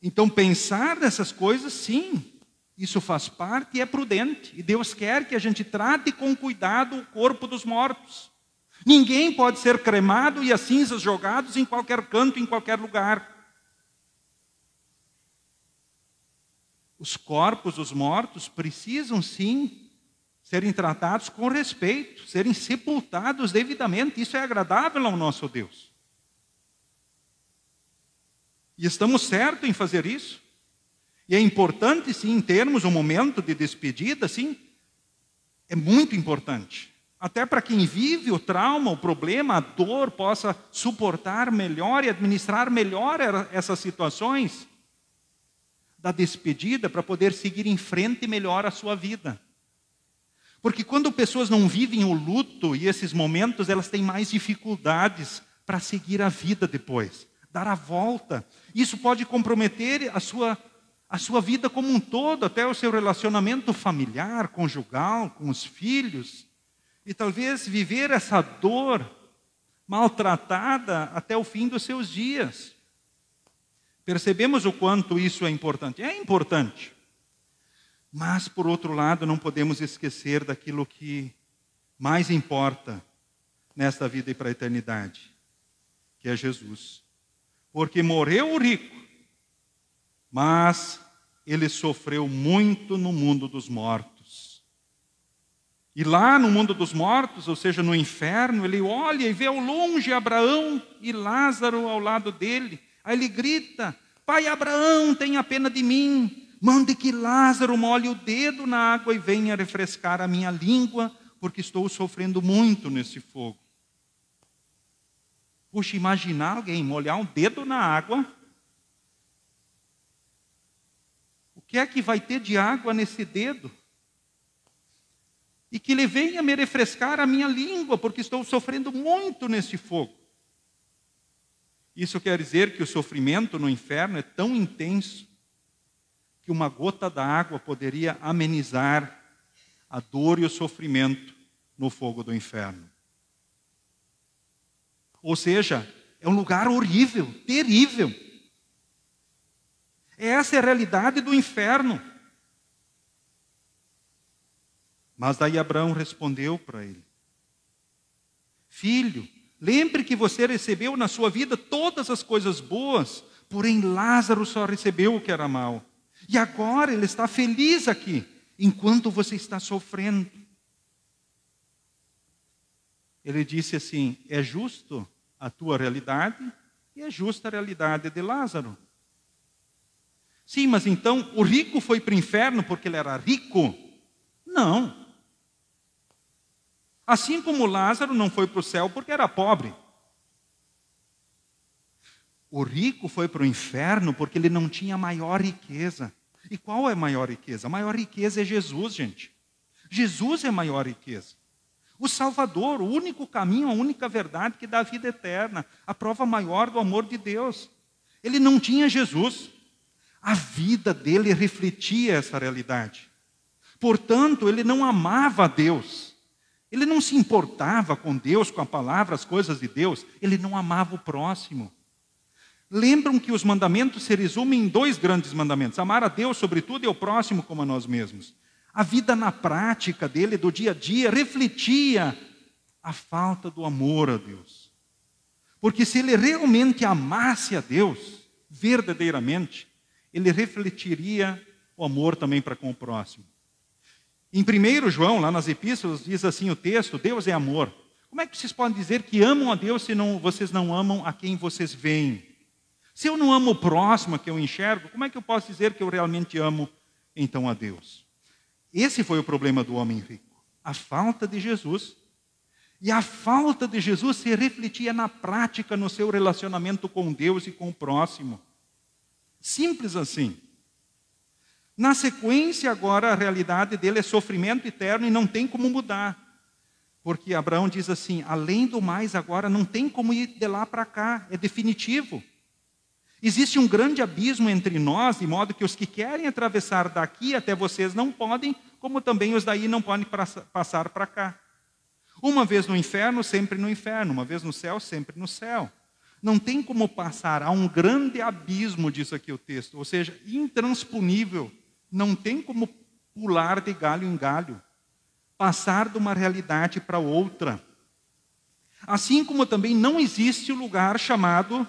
Então pensar nessas coisas, sim, isso faz parte e é prudente. E Deus quer que a gente trate com cuidado o corpo dos mortos. Ninguém pode ser cremado e as cinzas jogados em qualquer canto, em qualquer lugar. Os corpos dos mortos precisam, sim, serem tratados com respeito, serem sepultados devidamente. Isso é agradável ao nosso Deus. E estamos certos em fazer isso. E é importante, sim, termos um momento de despedida, sim. É muito importante. Até para quem vive o trauma, o problema, a dor, possa suportar melhor e administrar melhor essas situações da despedida para poder seguir em frente melhor a sua vida. Porque quando pessoas não vivem o luto e esses momentos, elas têm mais dificuldades para seguir a vida depois, dar a volta. Isso pode comprometer a sua vida como um todo, até o seu relacionamento familiar, conjugal, com os filhos. E talvez viver essa dor maltratada até o fim dos seus dias. Percebemos o quanto isso é importante? É importante. Mas, por outro lado, não podemos esquecer daquilo que mais importa nesta vida e para a eternidade, que é Jesus. Porque morreu o rico, mas ele sofreu muito no mundo dos mortos. E lá no mundo dos mortos, ou seja, no inferno, ele olha e vê ao longe Abraão e Lázaro ao lado dele. Aí ele grita: Pai Abraão, tenha pena de mim. Mande que Lázaro molhe o dedo na água e venha refrescar a minha língua, porque estou sofrendo muito nesse fogo. Puxa, imaginar alguém molhar um dedo na água. O que é que vai ter de água nesse dedo? E que ele venha me refrescar a minha língua, porque estou sofrendo muito nesse fogo. Isso quer dizer que o sofrimento no inferno é tão intenso que uma gota da água poderia amenizar a dor e o sofrimento no fogo do inferno. Ou seja, é um lugar horrível, terrível. Essa é a realidade do inferno. Mas daí Abraão respondeu para ele: Filho, lembre que você recebeu na sua vida todas as coisas boas, porém Lázaro só recebeu o que era mal. E agora ele está feliz aqui, enquanto você está sofrendo. Ele disse assim: é justo a tua realidade e é justa a realidade de Lázaro. Sim, mas então o rico foi para o inferno porque ele era rico? Não. Assim como Lázaro não foi para o céu porque era pobre. O rico foi para o inferno porque ele não tinha maior riqueza. E qual é a maior riqueza? A maior riqueza é Jesus, gente. Jesus é a maior riqueza. O Salvador, o único caminho, a única verdade que dá a vida eterna. A prova maior do amor de Deus. Ele não tinha Jesus. A vida dele refletia essa realidade. Portanto, ele não amava a Deus. Ele não se importava com Deus, com a palavra, as coisas de Deus. Ele não amava o próximo. Lembram que os mandamentos se resumem em 2 grandes mandamentos: amar a Deus sobre tudo e ao próximo como a nós mesmos. A vida na prática dele, do dia a dia, refletia a falta do amor a Deus. Porque se ele realmente amasse a Deus, verdadeiramente, ele refletiria o amor também para com o próximo. Em 1 João, lá nas epístolas, diz assim o texto: Deus é amor. Como é que vocês podem dizer que amam a Deus se vocês não amam a quem vocês veem? Se eu não amo o próximo que eu enxergo, como é que eu posso dizer que eu realmente amo então a Deus? Esse foi o problema do homem rico, a falta de Jesus. E a falta de Jesus se refletia na prática, no seu relacionamento com Deus e com o próximo. Simples assim. Na sequência, agora, a realidade dele é sofrimento eterno e não tem como mudar. Porque Abraão diz assim: além do mais, agora não tem como ir de lá para cá, é definitivo. Existe um grande abismo entre nós, de modo que os que querem atravessar daqui até vocês não podem, como também os daí não podem passar para cá. Uma vez no inferno, sempre no inferno. Uma vez no céu, sempre no céu. Não tem como passar. Há um grande abismo, diz aqui o texto. Ou seja, intransponível. Não tem como pular de galho em galho. Passar de uma realidade para outra. Assim como também não existe o lugar chamado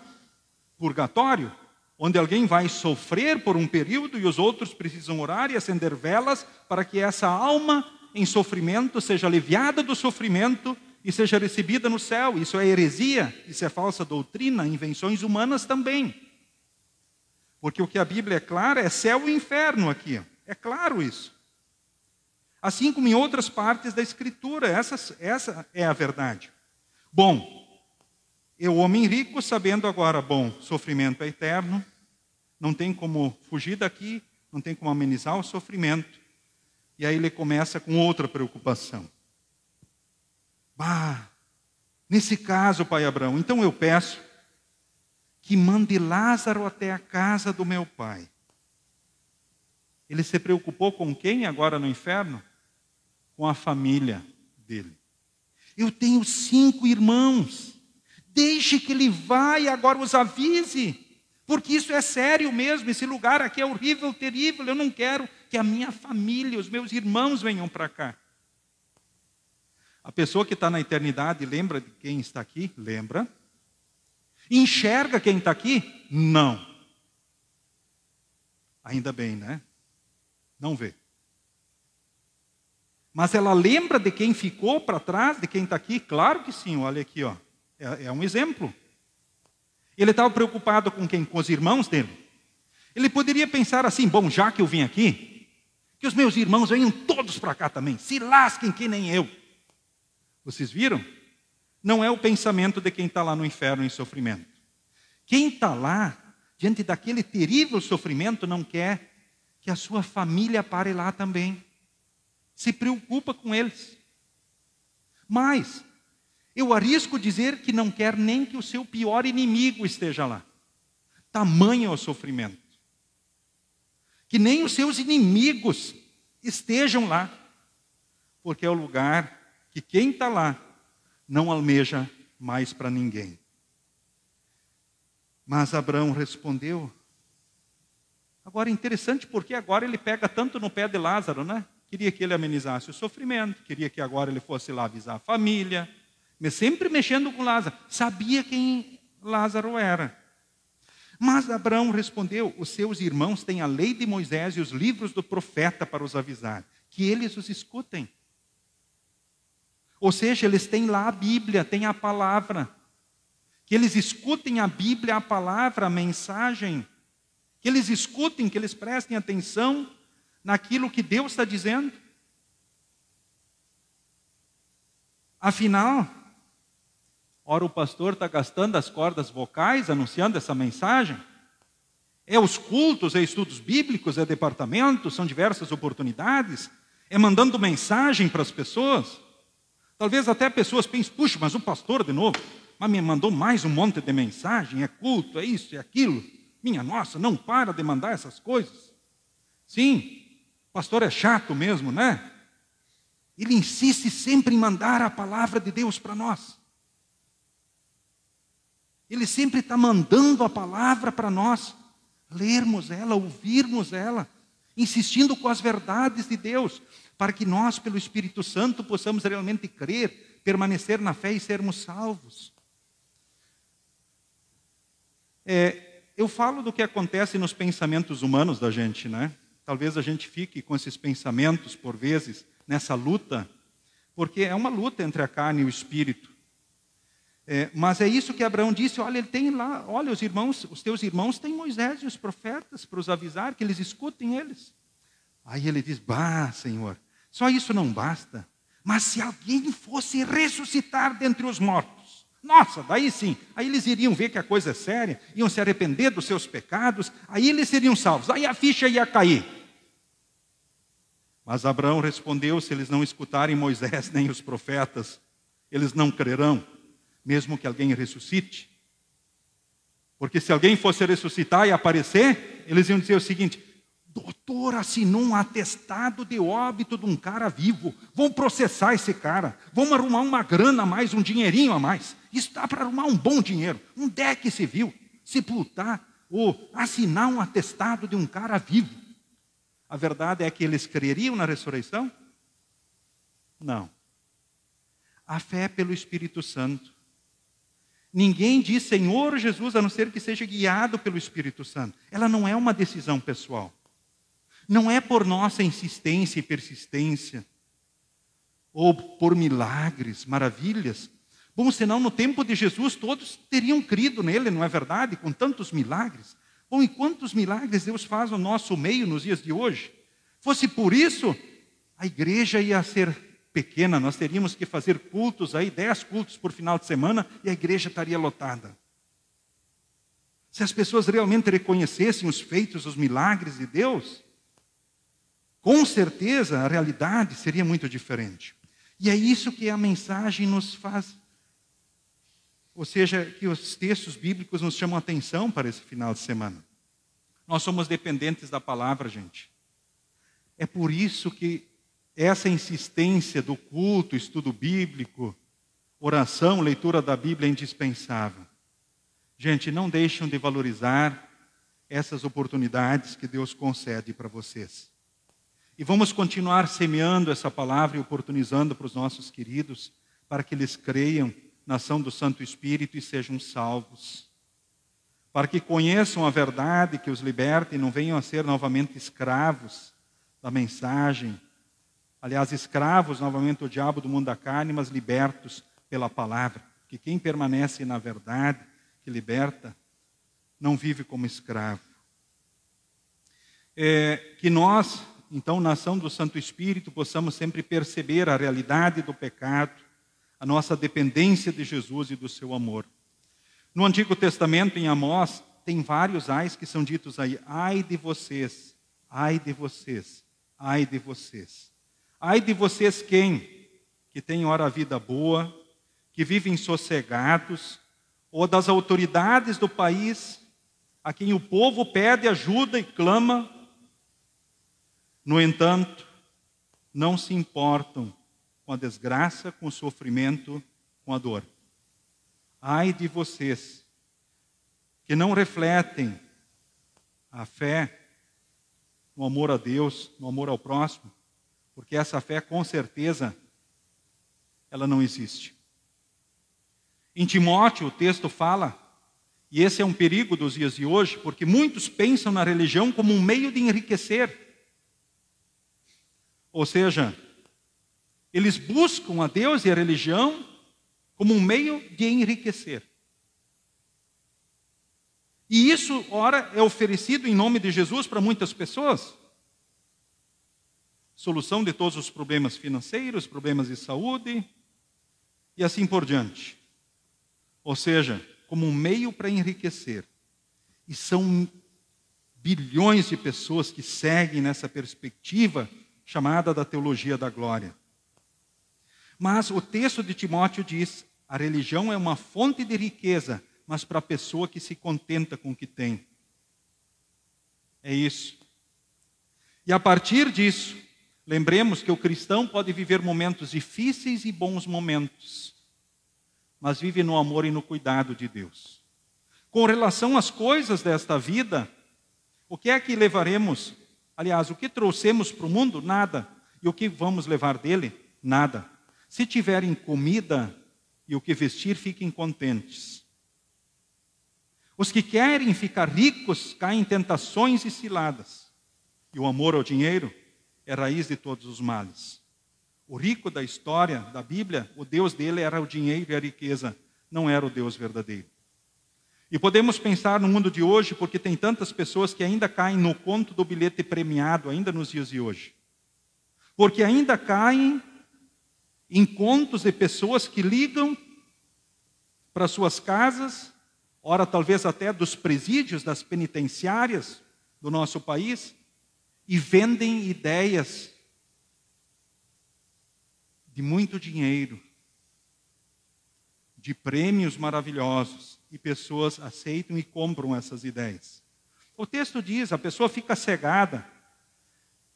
purgatório, onde alguém vai sofrer por um período e os outros precisam orar e acender velas para que essa alma em sofrimento seja aliviada do sofrimento e seja recebida no céu. Isso é heresia, isso é falsa doutrina, invenções humanas também. Porque o que a Bíblia é clara é céu e inferno aqui. É claro isso. Assim como em outras partes da Escritura, essa é a verdade. Bom, o homem rico, sabendo agora, sofrimento é eterno, não tem como fugir daqui, não tem como amenizar o sofrimento. E aí ele começa com outra preocupação. Nesse caso, pai Abraão, então eu peço que mande Lázaro até a casa do meu pai. Ele se preocupou com quem agora no inferno? Com a família dele. Eu tenho 5 irmãos. Deixe que ele vá e agora os avise. Porque isso é sério mesmo, esse lugar aqui é horrível, terrível. Eu não quero que a minha família, os meus irmãos venham para cá. A pessoa que está na eternidade lembra de quem está aqui? Lembra. Enxerga quem está aqui? Não. Ainda bem, né? Não vê. Mas ela lembra de quem ficou para trás, de quem está aqui? Claro que sim, olha aqui, ó. É um exemplo. Ele estava preocupado com quem? Com os irmãos dele. Ele poderia pensar assim, bom, já que eu vim aqui, que os meus irmãos venham todos para cá também, se lasquem que nem eu. Vocês viram? Não é o pensamento de quem está lá no inferno em sofrimento. Quem está lá, diante daquele terrível sofrimento, não quer que a sua família pare lá também. Se preocupa com eles. Mas eu arrisco dizer que não quer nem que o seu pior inimigo esteja lá. Tamanho é o sofrimento. Que nem os seus inimigos estejam lá. Porque é o lugar que quem está lá não almeja mais para ninguém. Mas Abraão respondeu. Agora é interessante porque agora ele pega tanto no pé de Lázaro, né? Queria que ele amenizasse o sofrimento, queria que agora ele fosse lá avisar a família, mas sempre mexendo com Lázaro. Sabia quem Lázaro era. Mas Abraão respondeu, os seus irmãos têm a lei de Moisés e os livros do profeta para os avisar, que eles os escutem. Ou seja, eles têm lá a Bíblia, têm a palavra. Que eles escutem a Bíblia, a palavra, a mensagem. Que eles escutem, que eles prestem atenção naquilo que Deus está dizendo. Afinal, ora o pastor está gastando as cordas vocais, anunciando essa mensagem. É os cultos, é estudos bíblicos, é departamentos, são diversas oportunidades. É mandando mensagem para as pessoas. Talvez até pessoas pensem, puxa, mas o pastor de novo, mas me mandou mais um monte de mensagem, é culto, é isso, é aquilo. Minha nossa, não para de mandar essas coisas. Sim, o pastor é chato mesmo, né? Ele insiste sempre em mandar a palavra de Deus para nós. Ele sempre está mandando a palavra para nós, lermos ela, ouvirmos ela, insistindo com as verdades de Deus, para que nós, pelo Espírito Santo, possamos realmente crer, permanecer na fé e sermos salvos. Eu falo do que acontece nos pensamentos humanos da gente, né? Talvez a gente fique com esses pensamentos, por vezes, nessa luta, porque é uma luta entre a carne e o Espírito. Mas é isso que Abraão disse, olha, ele tem lá, olha, os teus irmãos têm Moisés e os profetas para os avisar, que eles escutem eles. Aí ele diz, bah, Senhor, só isso não basta, mas se alguém fosse ressuscitar dentre os mortos, nossa, daí sim, aí eles iriam ver que a coisa é séria, iam se arrepender dos seus pecados, aí eles seriam salvos, aí a ficha ia cair. Mas Abraão respondeu, se eles não escutarem Moisés nem os profetas, eles não crerão, mesmo que alguém ressuscite. Porque se alguém fosse ressuscitar e aparecer, eles iam dizer o seguinte, doutor assinou um atestado de óbito de um cara vivo, vão processar esse cara, vamos arrumar uma grana a mais, um dinheirinho a mais. Isso dá para arrumar um bom dinheiro, um DEC civil, sepultar ou assinar um atestado de um cara vivo. A verdade é que eles creriam na ressurreição? Não. A fé é pelo Espírito Santo. Ninguém diz Senhor Jesus, a não ser que seja guiado pelo Espírito Santo. Ela não é uma decisão pessoal. Não é por nossa insistência e persistência, ou por milagres, maravilhas. Bom, senão no tempo de Jesus todos teriam crido nele, não é verdade? Com tantos milagres. Bom, e quantos milagres Deus faz no nosso meio nos dias de hoje? Fosse por isso, a igreja ia ser pequena, nós teríamos que fazer cultos aí, 10 cultos por final de semana, e a igreja estaria lotada. Se as pessoas realmente reconhecessem os feitos, os milagres de Deus, com certeza a realidade seria muito diferente. E é isso que a mensagem nos faz. Ou seja, que os textos bíblicos nos chamam a atenção para esse final de semana. Nós somos dependentes da palavra, gente. É por isso que essa insistência do culto, estudo bíblico, oração, leitura da Bíblia é indispensável. Gente, não deixem de valorizar essas oportunidades que Deus concede para vocês. E vamos continuar semeando essa palavra e oportunizando para os nossos queridos, para que eles creiam na ação do Santo Espírito e sejam salvos. Para que conheçam a verdade que os liberte e não venham a ser novamente escravos da mensagem. Aliás, escravos novamente do diabo do mundo da carne, mas libertos pela palavra. Que quem permanece na verdade, que liberta, não vive como escravo. Que nós, então, na ação do Santo Espírito, possamos sempre perceber a realidade do pecado, a nossa dependência de Jesus e do seu amor. No Antigo Testamento, em Amós, tem vários ais que são ditos aí. Ai de vocês, ai de vocês, ai de vocês. Ai de vocês quem? Que têm ora a vida boa, que vivem sossegados, ou das autoridades do país, a quem o povo pede ajuda e clama. No entanto, não se importam com a desgraça, com o sofrimento, com a dor. Ai de vocês, que não refletem a fé no amor a Deus, no amor ao próximo, porque essa fé, com certeza, ela não existe. Em Timóteo, o texto fala, e esse é um perigo dos dias de hoje, porque muitos pensam na religião como um meio de enriquecer. Ou seja, eles buscam a Deus e a religião como um meio de enriquecer. E isso, ora, é oferecido em nome de Jesus para muitas pessoas. Solução de todos os problemas financeiros, problemas de saúde, e assim por diante. Ou seja, como um meio para enriquecer. E são bilhões de pessoas que seguem nessa perspectiva chamada da teologia da glória. Mas o texto de Timóteo diz, a religião é uma fonte de riqueza, mas para a pessoa que se contenta com o que tem. É isso. E a partir disso, lembremos que o cristão pode viver momentos difíceis e bons momentos, mas vive no amor e no cuidado de Deus. Com relação às coisas desta vida, o que é que levaremos? Aliás, o que trouxemos para o mundo? Nada. E o que vamos levar dele? Nada. Se tiverem comida e o que vestir, fiquem contentes. Os que querem ficar ricos caem em tentações e ciladas. E o amor ao dinheiro é raiz de todos os males. O rico da história, da Bíblia, o Deus dele era o dinheiro e a riqueza, não era o Deus verdadeiro. E podemos pensar no mundo de hoje, porque tem tantas pessoas que ainda caem no conto do bilhete premiado, ainda nos dias de hoje. Porque ainda caem em contos de pessoas que ligam para suas casas, ora talvez até dos presídios, das penitenciárias do nosso país, e vendem ideias de muito dinheiro, de prêmios maravilhosos, e pessoas aceitam e compram essas ideias. O texto diz, a pessoa fica cegada,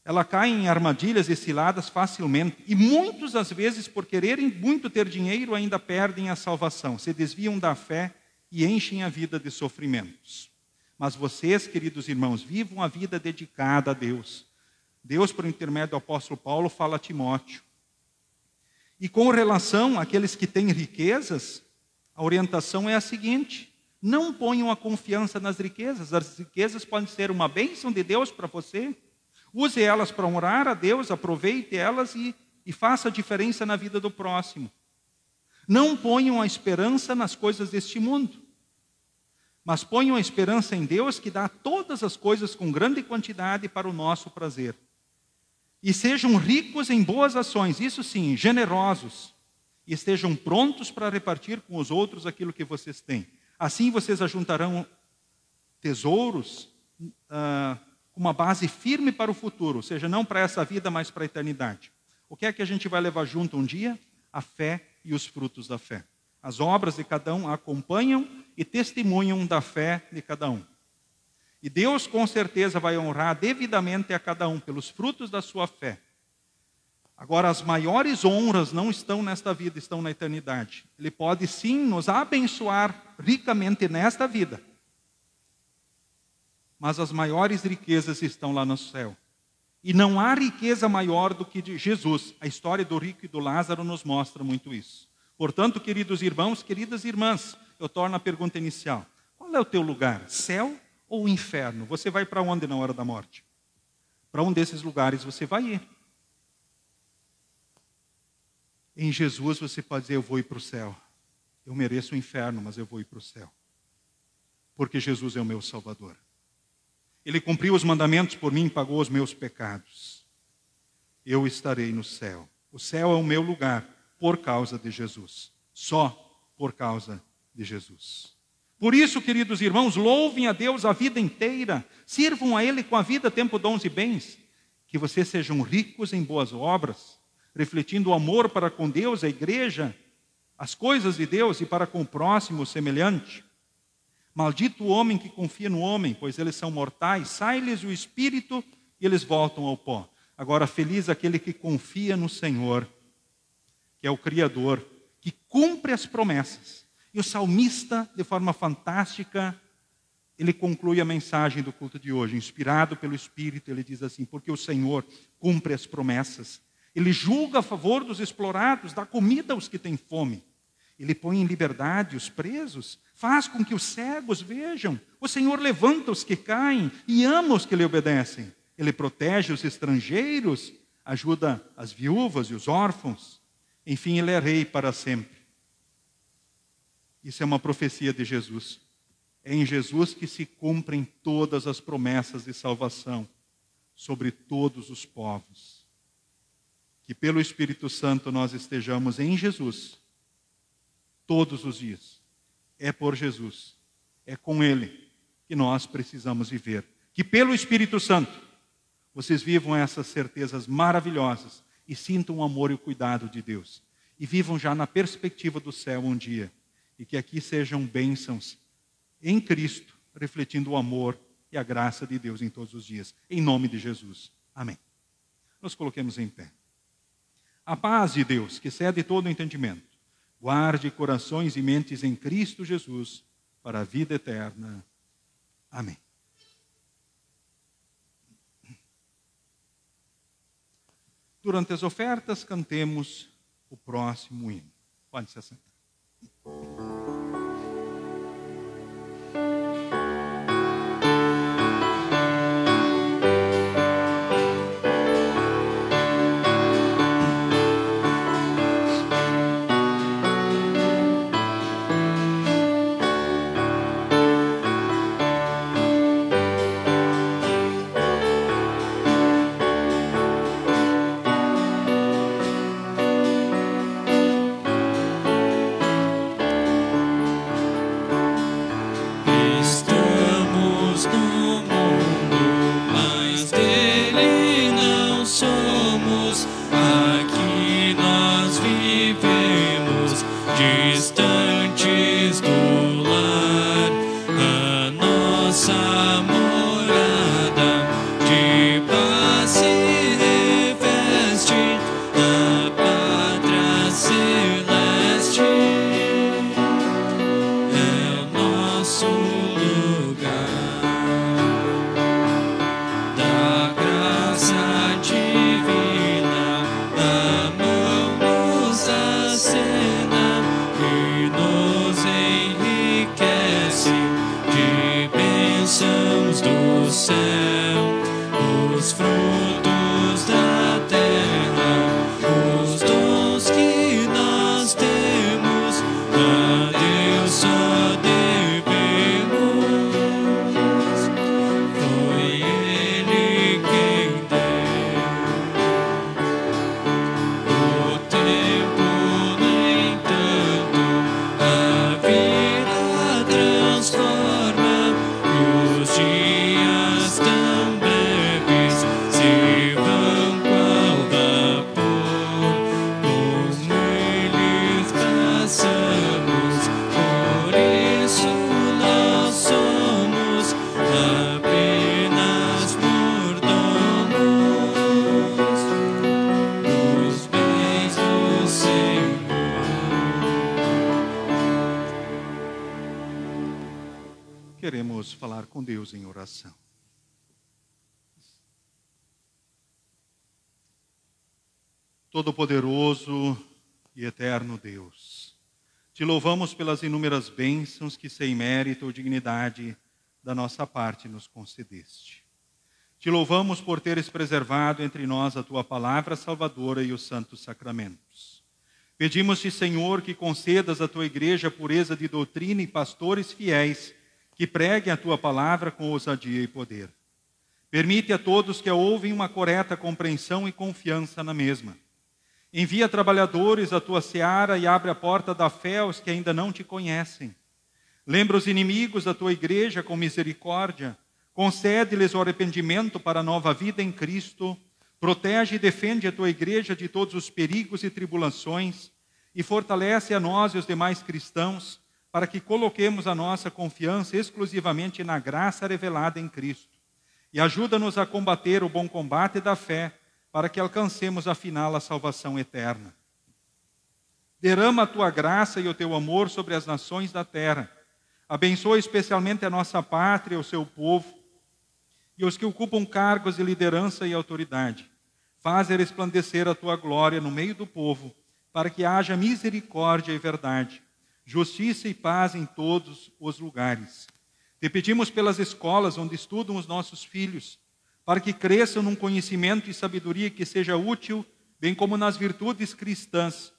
ela cai em armadilhas e ciladas facilmente, e muitos, às vezes, por quererem muito ter dinheiro, ainda perdem a salvação, se desviam da fé e enchem a vida de sofrimentos. Mas vocês, queridos irmãos, vivam a vida dedicada a Deus. Deus, por intermédio do apóstolo Paulo, fala a Timóteo. E com relação àqueles que têm riquezas, a orientação é a seguinte: não ponham a confiança nas riquezas. As riquezas podem ser uma bênção de Deus para você. Use elas para honrar a Deus, aproveite elas e faça a diferença na vida do próximo. Não ponham a esperança nas coisas deste mundo, mas ponham a esperança em Deus, que dá todas as coisas com grande quantidade para o nosso prazer. E sejam ricos em boas ações, isso sim, generosos, e estejam prontos para repartir com os outros aquilo que vocês têm. Assim vocês ajuntarão tesouros com uma base firme para o futuro, ou seja, não para essa vida, mas para a eternidade. O que é que a gente vai levar junto um dia? A fé e os frutos da fé. As obras de cada um acompanham e testemunham da fé de cada um. E Deus com certeza vai honrar devidamente a cada um pelos frutos da sua fé. Agora, as maiores honras não estão nesta vida, estão na eternidade. Ele pode sim nos abençoar ricamente nesta vida, mas as maiores riquezas estão lá no céu. E não há riqueza maior do que de Jesus. A história do rico e do Lázaro nos mostra muito isso. Portanto, queridos irmãos, queridas irmãs, eu torno a pergunta inicial. Qual é o teu lugar? Céu ou inferno? Você vai para onde na hora da morte? Para um desses lugares você vai ir. Em Jesus você pode dizer, eu vou ir para o céu. Eu mereço o inferno, mas eu vou ir para o céu. Porque Jesus é o meu Salvador. Ele cumpriu os mandamentos por mim e pagou os meus pecados. Eu estarei no céu. O céu é o meu lugar por causa de Jesus. Só por causa de Jesus. Por isso, queridos irmãos, louvem a Deus a vida inteira. Sirvam a Ele com a vida, tempo, dons e bens. Que vocês sejam ricos em boas obras, refletindo o amor para com Deus, a igreja, as coisas de Deus e para com o próximo semelhante. Maldito o homem que confia no homem, pois eles são mortais. Sai-lhes o espírito e eles voltam ao pó. Agora, feliz aquele que confia no Senhor, que é o Criador, que cumpre as promessas. E o salmista, de forma fantástica, ele conclui a mensagem do culto de hoje. Inspirado pelo Espírito, ele diz assim, porque o Senhor cumpre as promessas. Ele julga a favor dos explorados, dá comida aos que têm fome. Ele põe em liberdade os presos, faz com que os cegos vejam. O Senhor levanta os que caem e ama os que lhe obedecem. Ele protege os estrangeiros, ajuda as viúvas e os órfãos. Enfim, ele é rei para sempre. Isso é uma profecia de Jesus. É em Jesus que se cumprem todas as promessas de salvação sobre todos os povos. Que pelo Espírito Santo nós estejamos em Jesus todos os dias. É por Jesus, é com Ele que nós precisamos viver. Que pelo Espírito Santo vocês vivam essas certezas maravilhosas e sintam o amor e o cuidado de Deus. E vivam já na perspectiva do céu um dia. E que aqui sejam bênçãos em Cristo, refletindo o amor e a graça de Deus em todos os dias. Em nome de Jesus. Amém. Nos coloquemos em pé. A paz de Deus, que excede todo o entendimento, guarde corações e mentes em Cristo Jesus para a vida eterna. Amém. Durante as ofertas, cantemos o próximo hino. Pode se assentar. Transforma os dias. queremos falar com Deus em oração. Todo-Poderoso e eterno Deus, te louvamos pelas inúmeras bênçãos que sem mérito ou dignidade da nossa parte nos concedeste. Te louvamos por teres preservado entre nós a tua palavra salvadora e os santos sacramentos. Pedimos-te, Senhor, que concedas à tua igreja pureza de doutrina e pastores fiéis que preguem a tua palavra com ousadia e poder. Permite a todos que a ouvem uma correta compreensão e confiança na mesma. Envia trabalhadores à tua seara e abre a porta da fé aos que ainda não te conhecem. Lembra os inimigos da tua igreja com misericórdia. Concede-lhes o arrependimento para a nova vida em Cristo. Protege e defende a tua igreja de todos os perigos e tribulações. E fortalece a nós e os demais cristãos para que coloquemos a nossa confiança exclusivamente na graça revelada em Cristo. E ajuda-nos a combater o bom combate da fé, para que alcancemos afinal a salvação eterna. Derrama a tua graça e o teu amor sobre as nações da terra. Abençoa especialmente a nossa pátria, o seu povo, e os que ocupam cargos de liderança e autoridade. Faz resplandecer a tua glória no meio do povo, para que haja misericórdia e verdade, justiça e paz em todos os lugares. Te pedimos pelas escolas onde estudam os nossos filhos, para que cresçam num conhecimento e sabedoria que seja útil, bem como nas virtudes cristãs,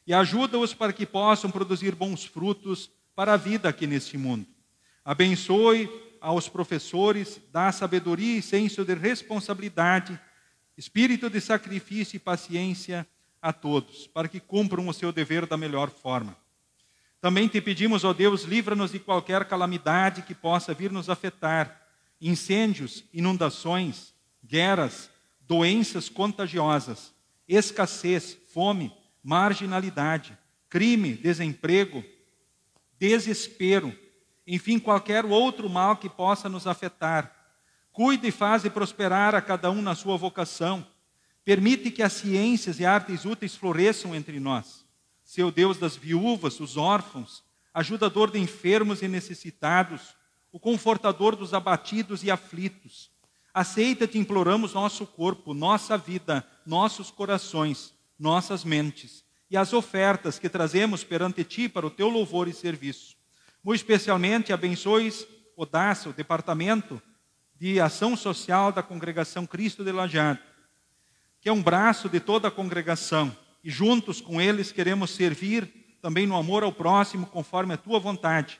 e ajuda-os para que possam produzir bons frutos para a vida aqui neste mundo. Abençoe aos professores, dá sabedoria e senso de responsabilidade, espírito de sacrifício e paciência a todos, para que cumpram o seu dever da melhor forma. Também te pedimos, ó Deus, livra-nos de qualquer calamidade que possa vir nos afetar, incêndios, inundações, guerras, doenças contagiosas, escassez, fome, marginalidade, crime, desemprego, desespero, enfim, qualquer outro mal que possa nos afetar. Cuide e faze prosperar a cada um na sua vocação. Permite que as ciências e artes úteis floresçam entre nós. Seu Deus das viúvas, os órfãos, ajudador de enfermos e necessitados, o confortador dos abatidos e aflitos. Aceita, te imploramos, nosso corpo, nossa vida, nossos corações, nossas mentes e as ofertas que trazemos perante ti para o teu louvor e serviço. Muito especialmente, abençoes o DAS, o Departamento de Ação Social da Congregação Cristo de Lajeado, que é um braço de toda a congregação, e juntos com eles queremos servir também no amor ao próximo conforme a tua vontade,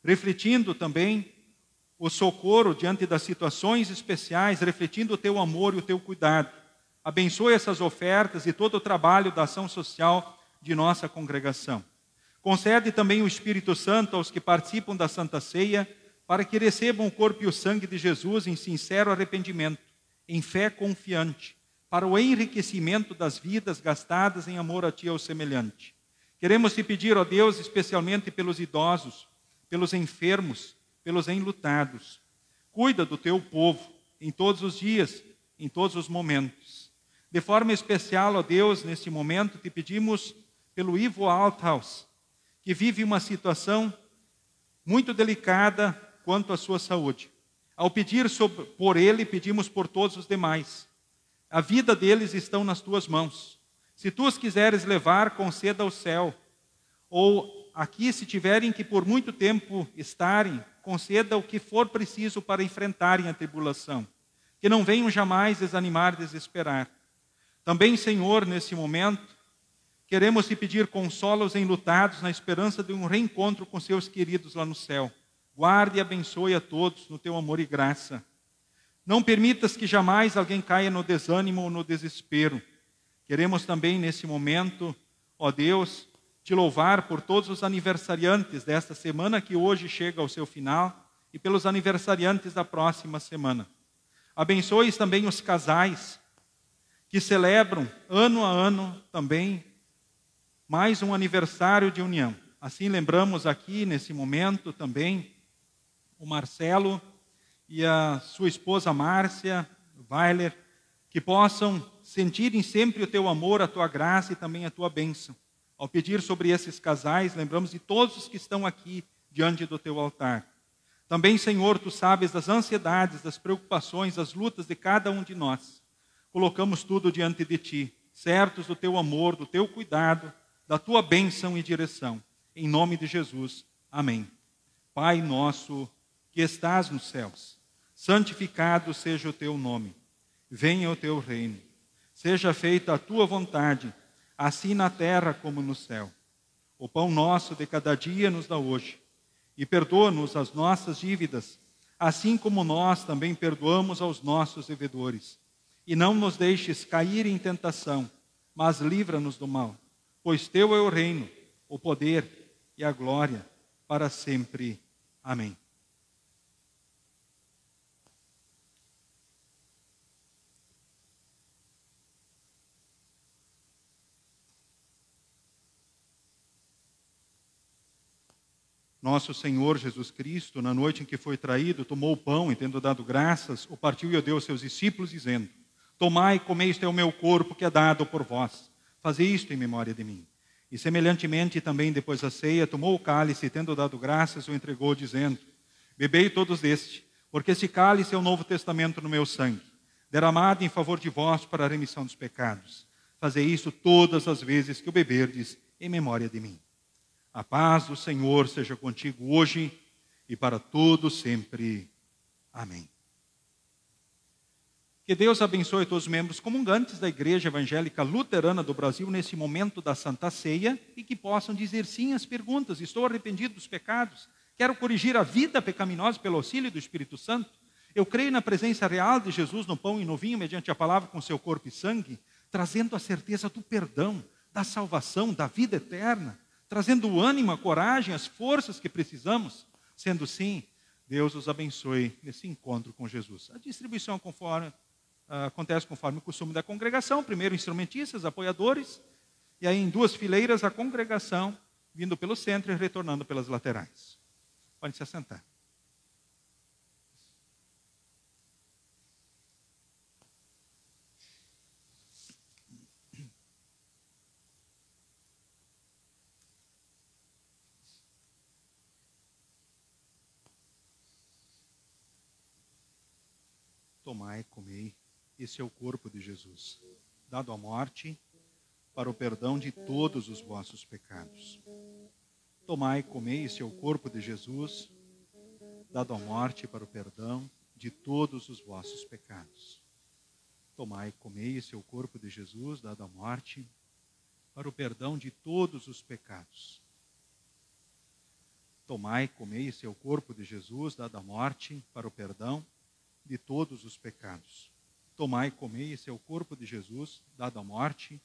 refletindo também o socorro diante das situações especiais, refletindo o teu amor e o teu cuidado. Abençoe essas ofertas e todo o trabalho da ação social de nossa congregação. Concede também o Espírito Santo aos que participam da Santa Ceia, para que recebam o corpo e o sangue de Jesus em sincero arrependimento, em fé confiante, para o enriquecimento das vidas gastadas em amor a ti e ao semelhante. Queremos te pedir, ó Deus, especialmente pelos idosos, pelos enfermos, pelos enlutados. Cuida do teu povo em todos os dias, em todos os momentos. De forma especial, ó Deus, neste momento te pedimos pelo Ivo Althaus, que vive uma situação muito delicada quanto à sua saúde. Ao pedir por ele, pedimos por todos os demais. A vida deles estão nas tuas mãos. Se tu os quiseres levar, conceda ao céu. Ou aqui, se tiverem que por muito tempo estarem, conceda o que for preciso para enfrentarem a tribulação. Que não venham jamais desanimar, desesperar. Também, Senhor, nesse momento, queremos te pedir consola os enlutados na esperança de um reencontro com seus queridos lá no céu. Guarde e abençoe a todos no teu amor e graça. Não permitas que jamais alguém caia no desânimo ou no desespero. Queremos também, nesse momento, ó Deus, te louvar por todos os aniversariantes desta semana que hoje chega ao seu final e pelos aniversariantes da próxima semana. Abençoe também os casais que celebram ano a ano também mais um aniversário de união. Assim lembramos aqui nesse momento também o Marcelo e a sua esposa Márcia Weiler, que possam sentirem sempre o teu amor, a tua graça e também a tua bênção. Ao pedir sobre esses casais, lembramos de todos os que estão aqui diante do teu altar. Também, Senhor, Tu sabes das ansiedades, das preocupações, das lutas de cada um de nós. Colocamos tudo diante de Ti, certos do Teu amor, do Teu cuidado, da Tua bênção e direção. Em nome de Jesus. Amém. Pai nosso, que estás nos céus, santificado seja o Teu nome. Venha o Teu reino. Seja feita a Tua vontade, assim na terra como no céu. O pão nosso de cada dia nos dá hoje. E perdoa-nos as nossas dívidas, assim como nós também perdoamos aos nossos devedores. E não nos deixes cair em tentação, mas livra-nos do mal. Pois Teu é o reino, o poder e a glória para sempre. Amém. Nosso Senhor Jesus Cristo, na noite em que foi traído, tomou o pão e, tendo dado graças, o partiu e o deu aos seus discípulos, dizendo: Tomai e comei, isto é o meu corpo que é dado por vós. Fazei isto em memória de mim. E semelhantemente também depois da ceia, tomou o cálice e, tendo dado graças, o entregou, dizendo: Bebei todos deste, porque este cálice é o novo testamento no meu sangue, derramado em favor de vós para a remissão dos pecados. Fazei isso todas as vezes que o beberdes em memória de mim. A paz do Senhor seja contigo hoje e para todos sempre. Amém. Que Deus abençoe todos os membros comungantes da Igreja Evangélica Luterana do Brasil nesse momento da Santa Ceia e que possam dizer sim às perguntas: estou arrependido dos pecados, quero corrigir a vida pecaminosa pelo auxílio do Espírito Santo, eu creio na presença real de Jesus no pão e no vinho mediante a palavra com seu corpo e sangue, trazendo a certeza do perdão, da salvação, da vida eterna, trazendo o ânimo, a coragem, as forças que precisamos. Sendo sim, Deus os abençoe nesse encontro com Jesus. A distribuição acontece conforme o costume da congregação. Primeiro instrumentistas, apoiadores, e aí em duas fileiras a congregação, vindo pelo centro e retornando pelas laterais. Pode se assentar. Tomai, comei, esse é o corpo de Jesus, dado à morte para o perdão de todos os vossos pecados. Tomai, comei, esse é o corpo de Jesus, dado à morte para o perdão de todos os vossos pecados. Tomai, comei, esse é o corpo de Jesus, dado à morte para o perdão de todos os pecados. Tomai, comei, esse é o corpo de Jesus, dado à morte para o perdão de todos os pecados. Tomai e comei, esse é o corpo de Jesus, dado à morte.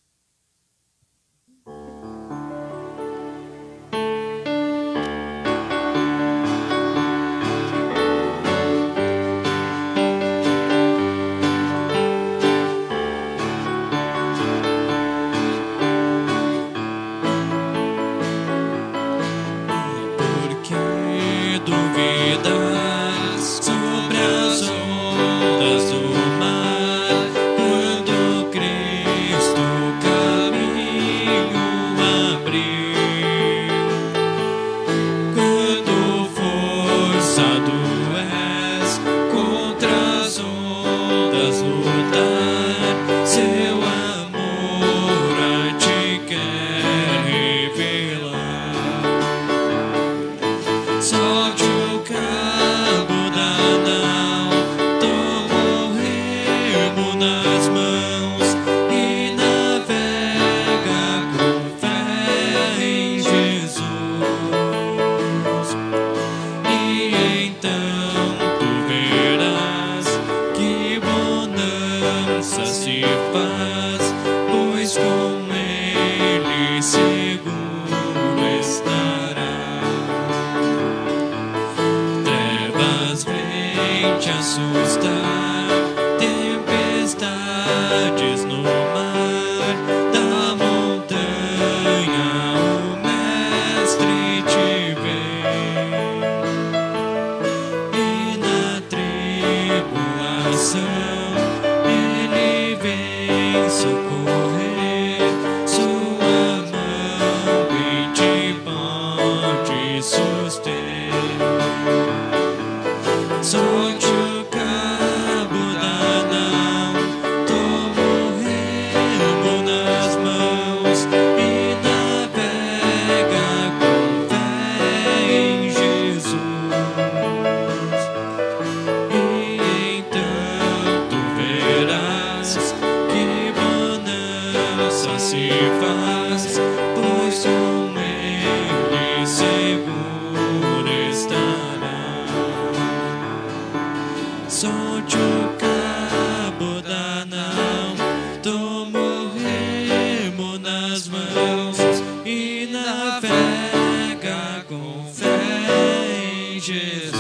em Jesus.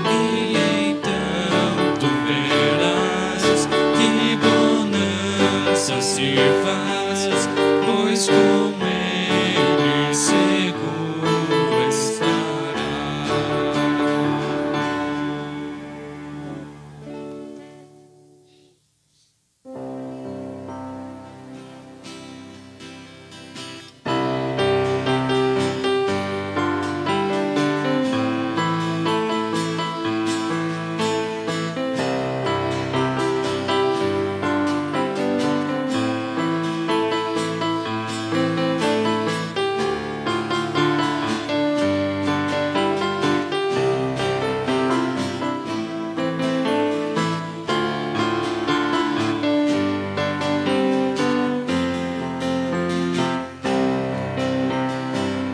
E então tu verás que bonança se faz, pois com Ele seguro estará.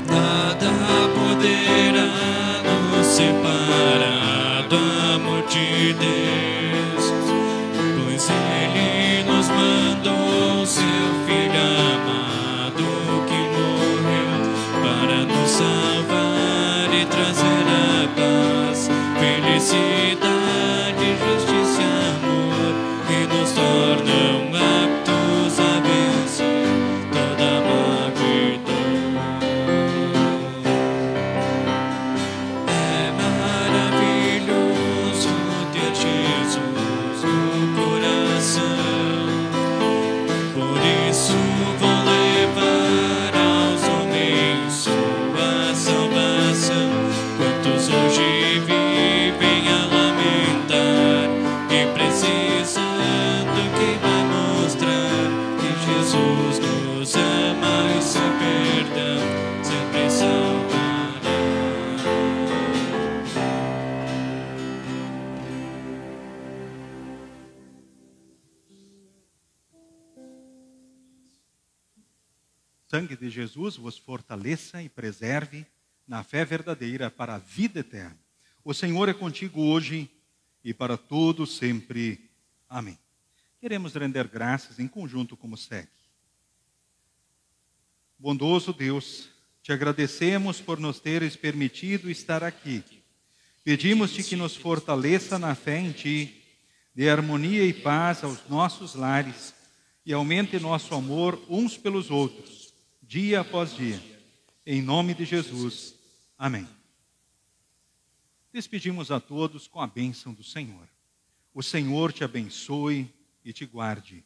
Nada poderá nos separar do amor de Deus, pois Ele nos mandou seu Filho amado que morreu para nos salvar e trazer a paz, felicidade, justiça e amor, e nos tornam aptos a vencer toda mágoa e dor. É maravilhoso ter Jesus no coração, por isso vou levar aos homens sua salvação. Quantos hoje vivem a lamentar e precisando, quem vai mostrar que Jesus nos ama e seu perdão sempre salvará. O sangue de Jesus vos fortaleça e preserve na fé verdadeira para a vida eterna. O Senhor é contigo hoje e para todo sempre. Amém. Queremos render graças em conjunto como segue. Bondoso Deus, te agradecemos por nos teres permitido estar aqui. Pedimos-te que nos fortaleça na fé em ti, dê harmonia e paz aos nossos lares e aumente nosso amor uns pelos outros, dia após dia. Em nome de Jesus. Amém. Despedimos a todos com a bênção do Senhor. O Senhor te abençoe e te guarde.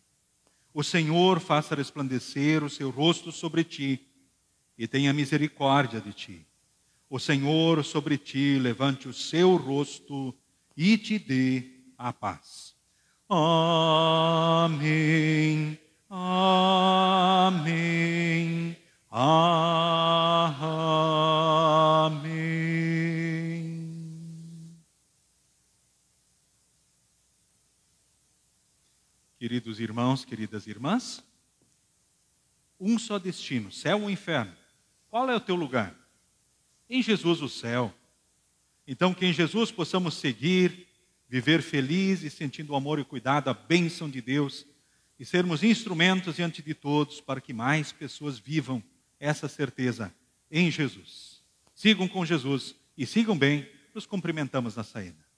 O Senhor faça resplandecer o seu rosto sobre ti e tenha misericórdia de ti. O Senhor sobre ti levante o seu rosto e te dê a paz. Amém. Amém. Amém. Queridos irmãos, queridas irmãs, um só destino, céu ou inferno. Qual é o teu lugar? Em Jesus o céu. Então que em Jesus possamos seguir, viver feliz e sentindo o amor e o cuidado, a bênção de Deus, e sermos instrumentos diante de todos para que mais pessoas vivam essa certeza em Jesus. Sigam com Jesus e sigam bem, nos cumprimentamos na saída.